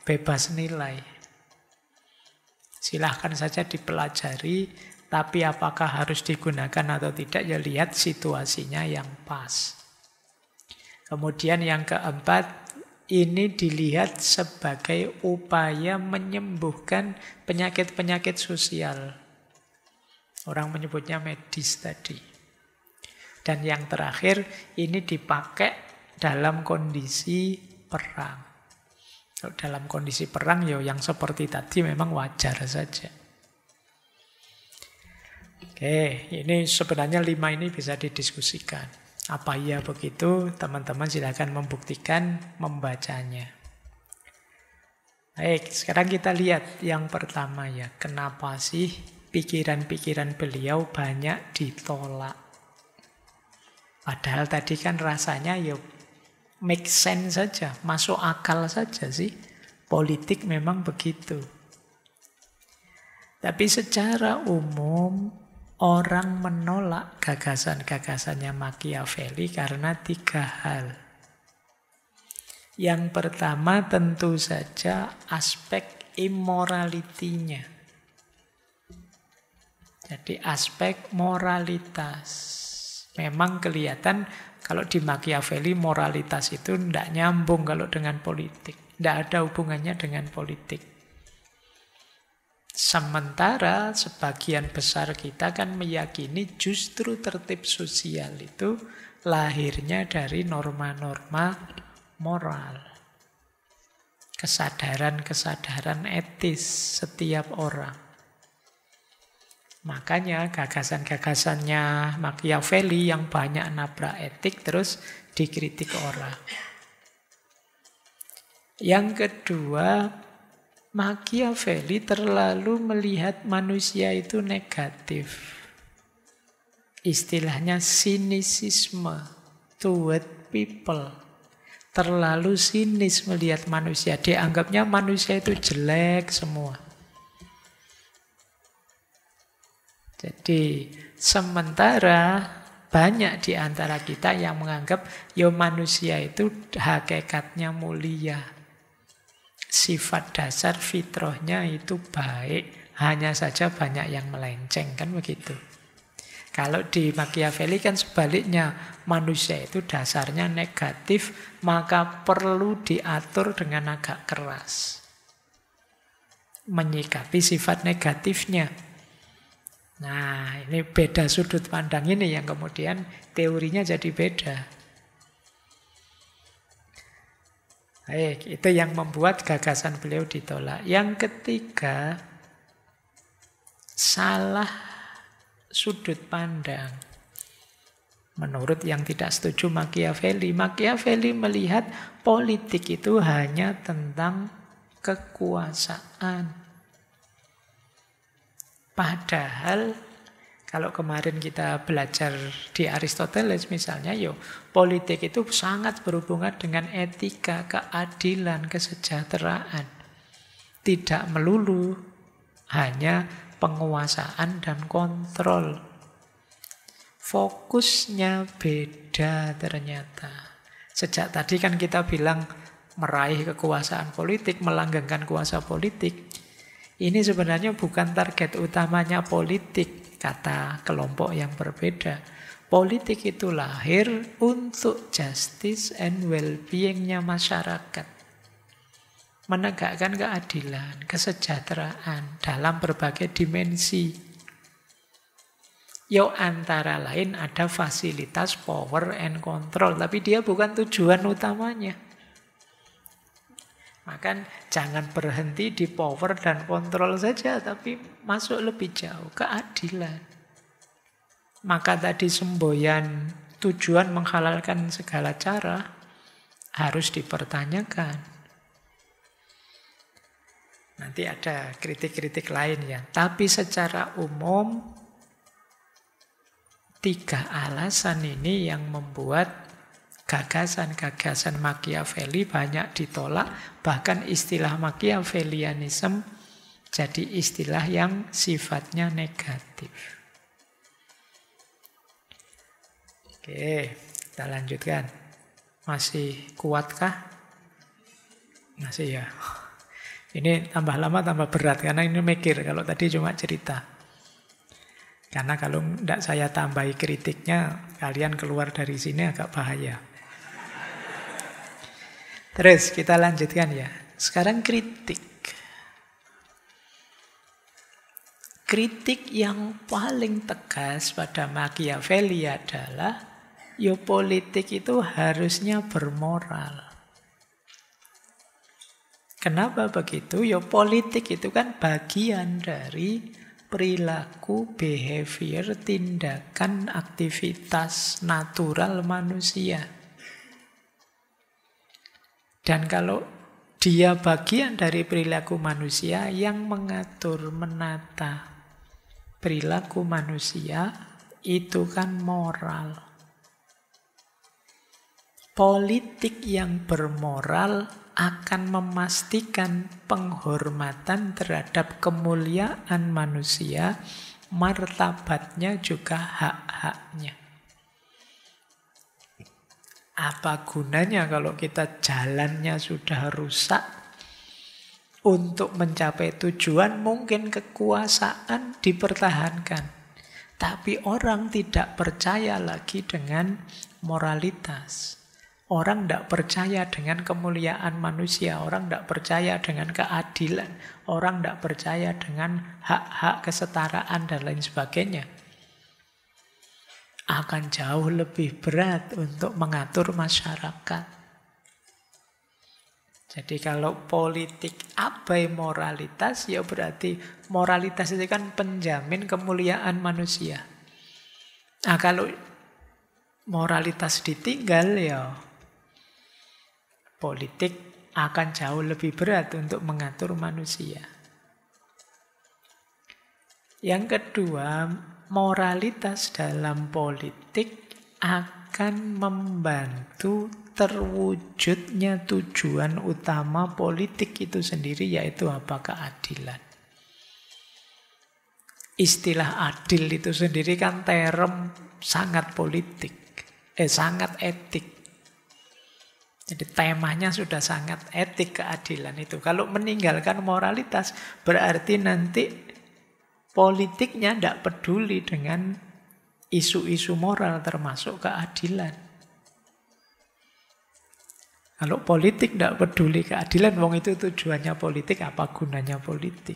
A: bebas nilai. Silahkan saja dipelajari, tapi apakah harus digunakan atau tidak, ya lihat situasinya yang pas. Kemudian yang keempat, ini dilihat sebagai upaya menyembuhkan penyakit-penyakit sosial. Orang menyebutnya medis tadi. Dan yang terakhir, ini dipakai dalam kondisi perang. Dalam kondisi perang ya yang seperti tadi memang wajar saja. Oke, ini sebenarnya 5 ini bisa didiskusikan. Apa iya begitu? Teman-teman silakan membuktikan membacanya. Baik, sekarang kita lihat yang pertama ya. Kenapa sih pikiran-pikiran beliau banyak ditolak? Padahal tadi kan rasanya ya make sense saja, masuk akal saja sih. Politik memang begitu. Tapi secara umum orang menolak gagasan-gagasannya Machiavelli karena 3 hal. Yang pertama tentu saja aspek immorality-nya. Jadi aspek moralitas. Memang kelihatan kalau di Machiavelli moralitas itu tidak nyambung kalau dengan politik. Tidak ada hubungannya dengan politik. Sementara sebagian besar kita kan meyakini justru tertib sosial itu lahirnya dari norma-norma moral. Kesadaran-kesadaran etis setiap orang. Makanya gagasan-gagasannya Machiavelli yang banyak nabrak etik terus dikritik orang. Yang kedua, Machiavelli terlalu melihat manusia itu negatif. Istilahnya sinisisme toward people. Terlalu sinis melihat manusia. Dianggapnya manusia itu jelek semua. Jadi sementara banyak di antara kita yang menganggap ya manusia itu hakikatnya mulia. Sifat dasar fitrahnya itu baik, hanya saja banyak yang melenceng, kan begitu. Kalau di Machiavelli kan sebaliknya, manusia itu dasarnya negatif, maka perlu diatur dengan agak keras. Menyikapi sifat negatifnya. Nah, ini beda sudut pandang ini yang kemudian teorinya jadi beda. Baik, itu yang membuat gagasan beliau ditolak. Yang ketiga, salah sudut pandang. Menurut yang tidak setuju Machiavelli, Machiavelli melihat politik itu hanya tentang kekuasaan. Padahal kalau kemarin kita belajar di Aristoteles misalnya, politik itu sangat berhubungan dengan etika, keadilan, kesejahteraan. Tidak melulu hanya penguasaan dan kontrol. Fokusnya beda ternyata. Sejak tadi kan kita bilang meraih kekuasaan politik, melanggengkan kuasa politik. Ini sebenarnya bukan target utamanya politik, kata kelompok yang berbeda. Politik itu lahir untuk justice and well-being-nya masyarakat. menegakkan keadilan, kesejahteraan dalam berbagai dimensi. Yo antara lain ada fasilitas power and control, tapi dia bukan tujuan utamanya. Maka jangan berhenti di power dan kontrol saja, tapi masuk lebih jauh, keadilan. Maka tadi semboyan tujuan menghalalkan segala cara harus dipertanyakan. Nanti ada kritik-kritik lain ya. Tapi secara umum, 3 alasan ini yang membuat gagasan-gagasan Machiavelli banyak ditolak, bahkan istilah Machiavellianism jadi istilah yang sifatnya negatif. Oke, kita lanjutkan. Masih kuatkah? Masih ya. Ini tambah lama tambah berat, karena ini mikir, kalau tadi cuma cerita. Karena kalau tidak saya tambahi kritiknya, kalian keluar dari sini agak bahaya. Terus kita lanjutkan ya. Sekarang kritik. Kritik yang paling tegas pada Machiavelli adalah politik itu harusnya bermoral. Kenapa begitu? Politik itu kan bagian dari perilaku, behavior, tindakan, aktivitas natural manusia. Dan kalau dia bagian dari perilaku manusia yang mengatur, menata perilaku manusia, itu kan moral. Politik yang bermoral akan memastikan penghormatan terhadap kemuliaan manusia, martabatnya juga hak-haknya. Apa gunanya kalau kita jalannya sudah rusak? Untuk mencapai tujuan mungkin kekuasaan dipertahankan. Tapi orang tidak percaya lagi dengan moralitas. Orang tidak percaya dengan kemuliaan manusia. Orang tidak percaya dengan keadilan. Orang tidak percaya dengan hak-hak kesetaraan dan lain sebagainya. Akan jauh lebih berat untuk mengatur masyarakat. Jadi kalau politik abai moralitas, ya berarti moralitas itu kan penjamin kemuliaan manusia. Nah kalau moralitas ditinggal, ya politik akan jauh lebih berat untuk mengatur manusia. Yang kedua, moralitas dalam politik akan membantu terwujudnya tujuan utama politik itu sendiri, yaitu apa? Keadilan. Istilah adil itu sendiri kan term sangat politik, sangat etik. Jadi temanya sudah sangat etik keadilan itu. Kalau meninggalkan moralitas berarti nanti politiknya tidak peduli dengan isu-isu moral termasuk keadilan. Kalau politik tidak peduli keadilan, wong itu tujuannya politik, apa gunanya politik?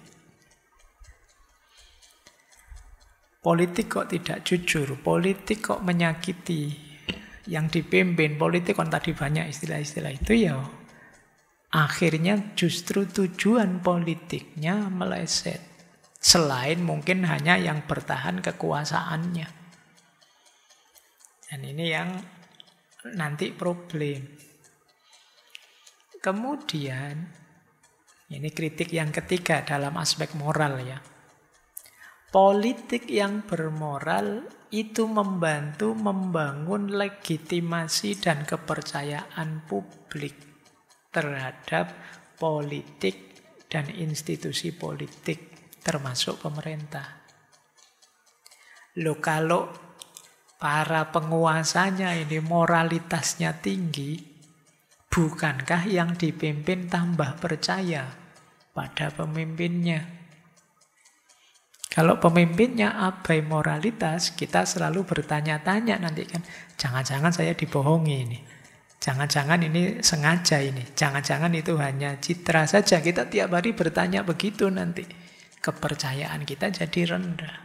A: Politik kok tidak jujur, politik kok menyakiti yang dipimpin, politik kan tadi banyak istilah-istilah itu ya. Akhirnya justru tujuan politiknya meleset. Selain mungkin hanya yang bertahan kekuasaannya. Dan ini yang nanti problem. Kemudian, ini kritik yang ketiga dalam aspek moral ya. Politik yang bermoral itu membantu membangun legitimasi dan kepercayaan publik terhadap politik dan institusi politik. Termasuk pemerintah. Loh kalau para penguasanya ini moralitasnya tinggi, bukankah yang dipimpin tambah percaya pada pemimpinnya? Kalau pemimpinnya abai moralitas, kita selalu bertanya-tanya nanti kan, jangan-jangan saya dibohongi ini. Jangan-jangan ini sengaja ini. Jangan-jangan itu hanya citra saja. Kita tiap hari bertanya begitu nanti. Kepercayaan kita jadi rendah.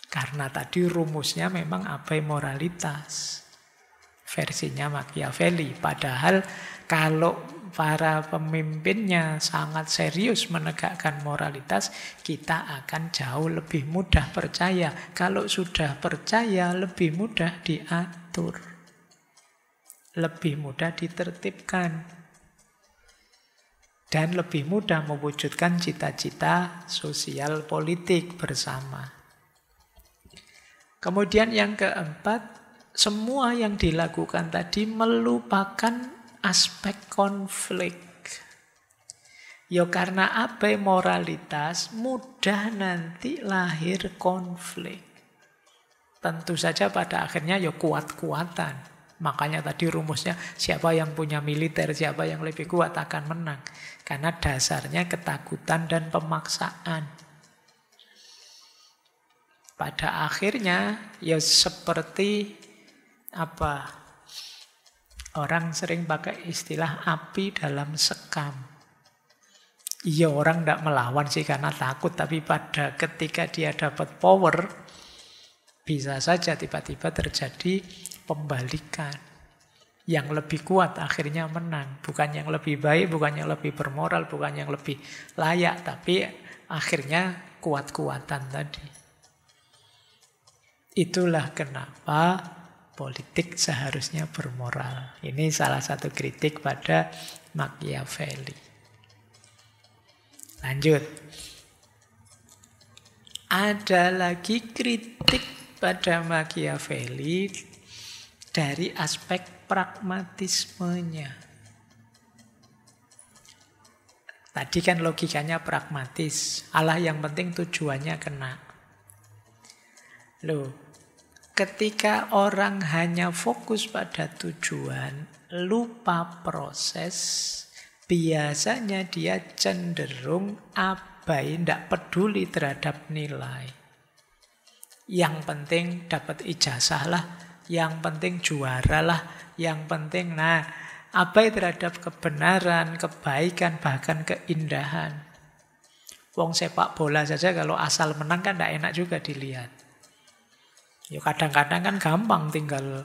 A: Karena tadi rumusnya memang abai moralitas. Versinya Machiavelli. Padahal kalau para pemimpinnya sangat serius menegakkan moralitas, kita akan jauh lebih mudah percaya. Kalau sudah percaya, lebih mudah diatur. Lebih mudah ditertibkan. Dan lebih mudah mewujudkan cita-cita sosial politik bersama. Kemudian yang keempat, semua yang dilakukan tadi melupakan aspek konflik. Ya karena abai moralitas, mudah nanti lahir konflik. Tentu saja pada akhirnya ya kuat-kuatan. Makanya tadi rumusnya siapa yang punya militer, siapa yang lebih kuat akan menang. Karena dasarnya ketakutan dan pemaksaan. Pada akhirnya ya seperti orang sering pakai istilah api dalam sekam. Iya, orang tidak melawan sih karena takut, tapi pada ketika dia dapat power, bisa saja tiba-tiba terjadi pembalikan. Yang lebih kuat akhirnya menang. Bukan yang lebih baik, bukan yang lebih bermoral, bukan yang lebih layak, tapi akhirnya kuat-kuatan tadi. Itulah kenapa politik seharusnya bermoral. Ini salah satu kritik pada Machiavelli. Lanjut. Ada lagi kritik pada Machiavelli dari aspek pragmatismenya. Tadi kan logikanya pragmatis. Allah yang penting tujuannya kena. Loh, ketika orang hanya fokus pada tujuan, lupa proses, biasanya dia cenderung abai, tidak peduli terhadap nilai. Yang penting dapat ijazah lah, yang penting juara lah, yang penting abai terhadap kebenaran, kebaikan, bahkan keindahan. Wong sepak bola saja kalau asal menang kan tidak enak juga dilihat. Ya kadang-kadang kan gampang tinggal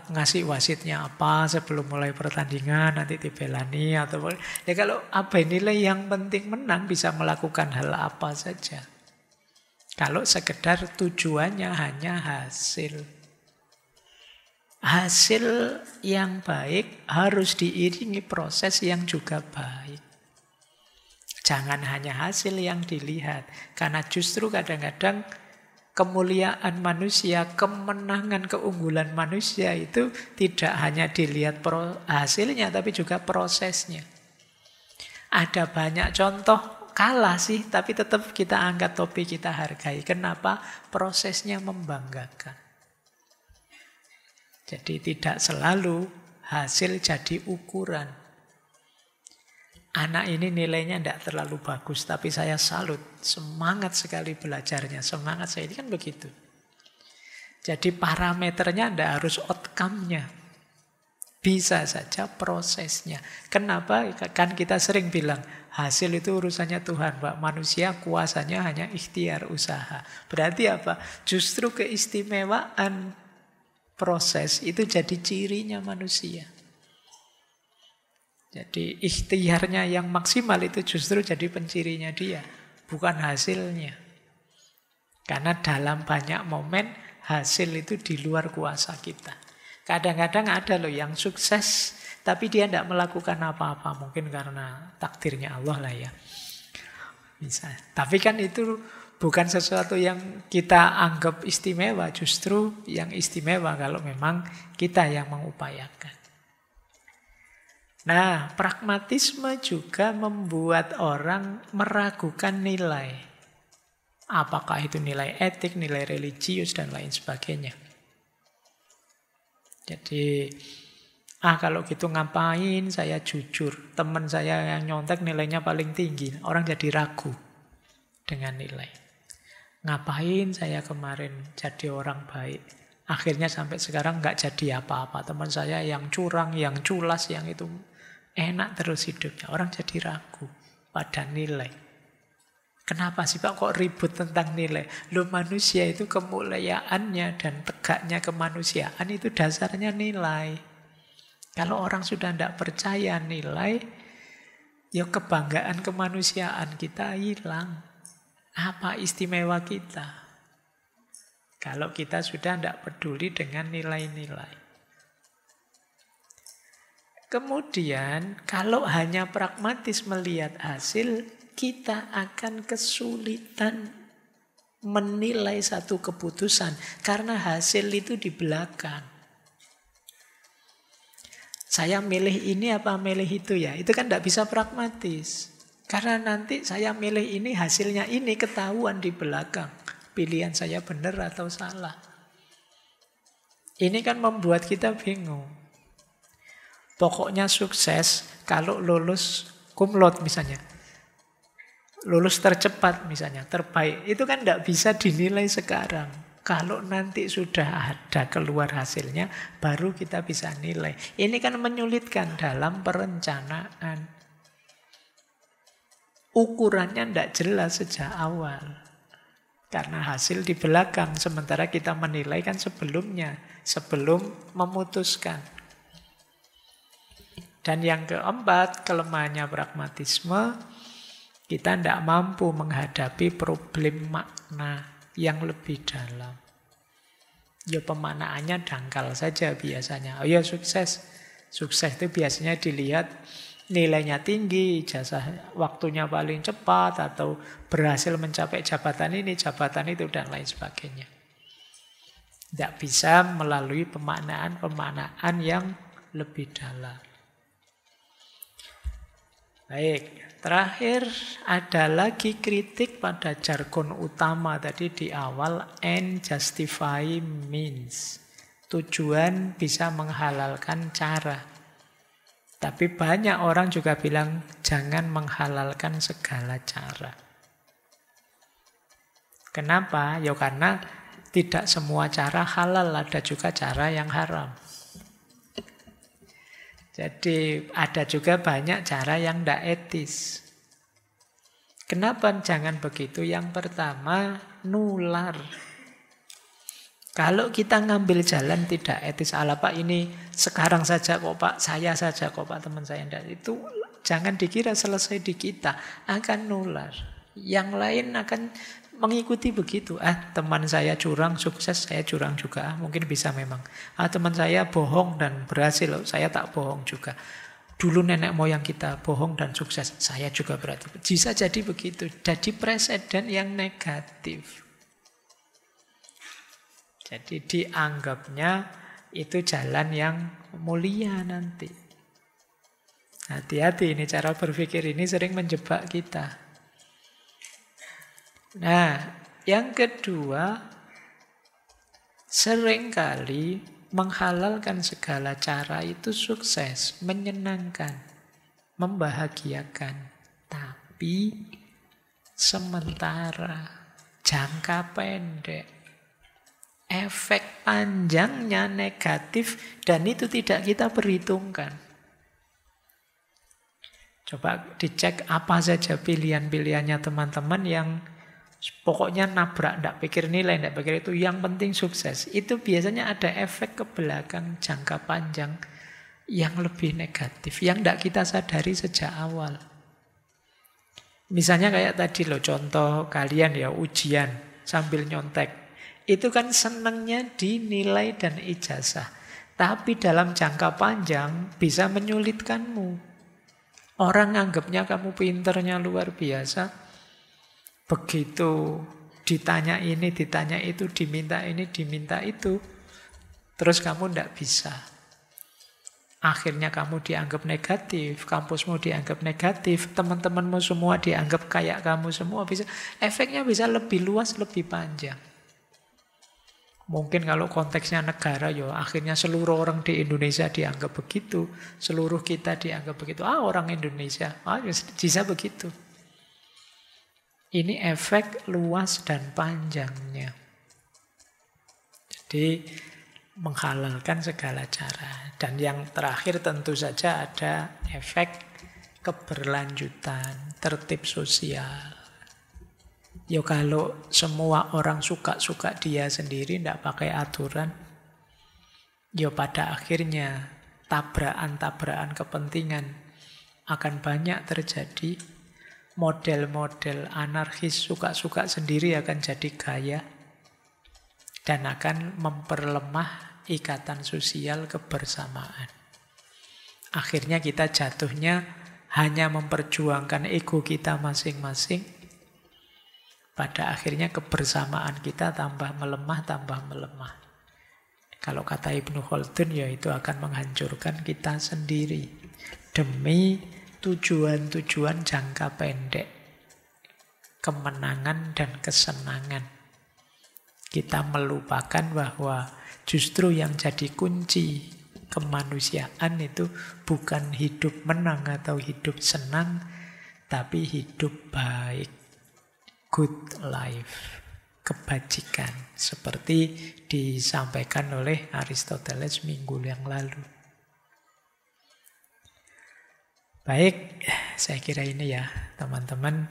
A: ngasih wasitnya apa sebelum mulai pertandingan nanti dibelani atau ya kalau abai nilai yang penting menang bisa melakukan hal apa saja. Kalau sekedar tujuannya hanya hasil. Hasil yang baik harus diiringi proses yang juga baik. Jangan hanya hasil yang dilihat, karena justru kadang-kadang kemuliaan manusia, kemenangan, keunggulan manusia itu tidak hanya dilihat hasilnya, tapi juga prosesnya. Ada banyak contoh kalah sih, tapi tetap kita angkat topi, kita hargai. Kenapa? Prosesnya membanggakan. Jadi tidak selalu hasil jadi ukuran. Anak ini nilainya tidak terlalu bagus, tapi saya salut. Semangat sekali belajarnya, semangat saya. Ini kan begitu. Jadi parameternya tidak harus outcome-nya. Bisa saja prosesnya. Kenapa? Kan kita sering bilang, hasil itu urusannya Tuhan, Pak. Manusia kuasanya hanya ikhtiar usaha. Berarti apa? Justru keistimewaan proses itu jadi cirinya manusia. Jadi ikhtiarnya yang maksimal itu justru jadi pencirinya dia, bukan hasilnya. Karena dalam banyak momen hasil itu di luar kuasa kita. Kadang-kadang ada loh yang sukses tapi dia tidak melakukan apa-apa, mungkin karena takdirnya Allah lah ya. Bisa. Tapi kan itu bukan sesuatu yang kita anggap istimewa, justru yang istimewa kalau memang kita yang mengupayakan. Nah, pragmatisme juga membuat orang meragukan nilai. Apakah itu nilai etik, nilai religius, dan lain sebagainya. Jadi, kalau gitu ngapain saya jujur. Teman saya yang nyontek nilainya paling tinggi. Orang jadi ragu dengan nilai. Ngapain saya kemarin jadi orang baik. Akhirnya sampai sekarang nggak jadi apa-apa. Teman saya yang curang, yang culas, yang itu enak terus hidupnya. Orang jadi ragu pada nilai. Kenapa sih Pak kok ribut tentang nilai? Loh manusia itu kemuliaannya dan tegaknya kemanusiaan itu dasarnya nilai. Kalau orang sudah tidak percaya nilai, ya kebanggaan kemanusiaan kita hilang. Apa istimewa kita? Kalau kita sudah tidak peduli dengan nilai-nilai. Kemudian, kalau hanya pragmatis melihat hasil, kita akan kesulitan menilai satu keputusan. Karena hasil itu di belakang. Saya milih ini apa milih itu ya? Itu kan tidak bisa pragmatis. Karena nanti saya milih ini, hasilnya ini ketahuan di belakang. Pilihan saya benar atau salah. Ini kan membuat kita bingung. Pokoknya sukses kalau lulus cum laude misalnya. Lulus tercepat misalnya, terbaik. Itu kan tidak bisa dinilai sekarang. Kalau nanti sudah ada keluar hasilnya, baru kita bisa nilai. Ini kan menyulitkan dalam perencanaan. Ukurannya tidak jelas sejak awal. Karena hasil di belakang, sementara kita menilai kan sebelumnya, sebelum memutuskan. Dan yang keempat, kelemahannya pragmatisme, kita tidak mampu menghadapi problem makna yang lebih dalam. Ya pemaknaannya dangkal saja biasanya. Oh ya sukses. Sukses itu biasanya dilihat nilainya tinggi, ijazah waktunya paling cepat, atau berhasil mencapai jabatan ini, jabatan itu, dan lain sebagainya. Tidak bisa melalui pemaknaan yang lebih dalam. Baik, terakhir ada lagi kritik pada jargon utama tadi di awal, end justify means. Tujuan bisa menghalalkan cara. Tapi banyak orang juga bilang jangan menghalalkan segala cara. Kenapa? Ya karena tidak semua cara halal, ada juga cara yang haram. Jadi ada juga banyak cara yang tidak etis. Kenapa jangan begitu? Yang pertama, nular. Kalau kita ngambil jalan tidak etis, ala Pak ini sekarang saja kok Pak, saya saja kok Pak, teman saya enggak. Itu jangan dikira selesai di kita, akan nular. Yang lain akan mengikuti begitu. Teman saya curang, sukses, saya curang juga. Mungkin bisa memang. Teman saya bohong dan berhasil, saya tak bohong juga. Dulu nenek moyang kita bohong dan sukses, saya juga berarti. Bisa jadi begitu. Jadi presiden yang negatif. Jadi dianggapnya itu jalan yang mulia nanti. Hati-hati, ini cara berpikir ini sering menjebak kita. Nah, yang kedua, seringkali menghalalkan segala cara itu sukses, menyenangkan, membahagiakan. Tapi sementara, jangka pendek. Efek panjangnya negatif dan itu tidak kita perhitungkan. Coba dicek apa saja pilihan-pilihannya teman-teman yang pokoknya nabrak, tidak pikir nilai, tidak pikir itu, yang penting sukses. Itu biasanya ada efek ke belakang jangka panjang yang lebih negatif, yang tidak kita sadari sejak awal. Misalnya kayak tadi loh, contoh kalian ya ujian sambil nyontek. Itu kan senangnya di nilai dan ijazah. Tapi dalam jangka panjang bisa menyulitkanmu. Orang anggapnya kamu pinternya luar biasa. Begitu ditanya ini, ditanya itu, diminta ini, diminta itu. Terus kamu tidak bisa. Akhirnya kamu dianggap negatif, kampusmu dianggap negatif, teman-temanmu semua dianggap kayak kamu semua. Efeknya bisa lebih luas, lebih panjang. Mungkin kalau konteksnya negara, ya akhirnya seluruh orang di Indonesia dianggap begitu. Seluruh kita dianggap begitu. Orang Indonesia. Bisa begitu. Ini efek luas dan panjangnya. Jadi menghalalkan segala cara. Dan yang terakhir tentu saja ada efek keberlanjutan, tertib sosial. Ya kalau semua orang suka-suka dia sendiri, tidak pakai aturan, ya pada akhirnya tabrakan-tabrakan kepentingan akan banyak terjadi. Model-model anarkis suka-suka sendiri akan jadi gaya dan akan memperlemah ikatan sosial kebersamaan. Akhirnya kita jatuhnya hanya memperjuangkan ego kita masing-masing. Pada akhirnya kebersamaan kita tambah melemah, tambah melemah. Kalau kata Ibnu Khaldun, ya itu akan menghancurkan kita sendiri demi tujuan-tujuan jangka pendek, kemenangan dan kesenangan. Kita melupakan bahwa justru yang jadi kunci kemanusiaan itu bukan hidup menang atau hidup senang, tapi hidup baik, good life, kebajikan, seperti disampaikan oleh Aristoteles minggu yang lalu. Baik, saya kira ini ya teman-teman.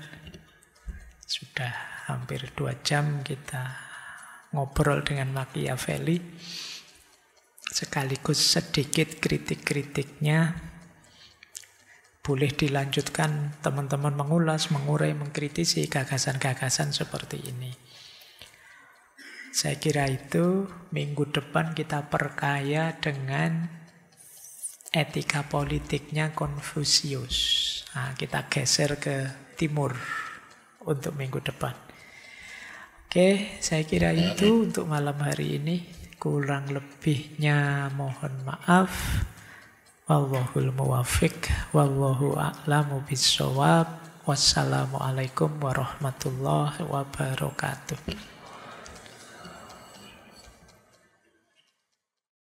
A: Sudah hampir 2 jam kita ngobrol dengan Machiavelli. Sekaligus sedikit kritik-kritiknya. Boleh dilanjutkan teman-teman mengulas, mengurai, mengkritisi gagasan-gagasan seperti ini. Saya kira itu minggu depan kita perkaya dengan etika politiknya Konfusius. Nah, kita geser ke timur untuk minggu depan. Oke, saya kira itu untuk malam hari ini. Kurang lebihnya mohon maaf. Wallahul muwaffiq, wallahu a'lamu bissawab. Wassalamualaikum warahmatullahi wabarakatuh.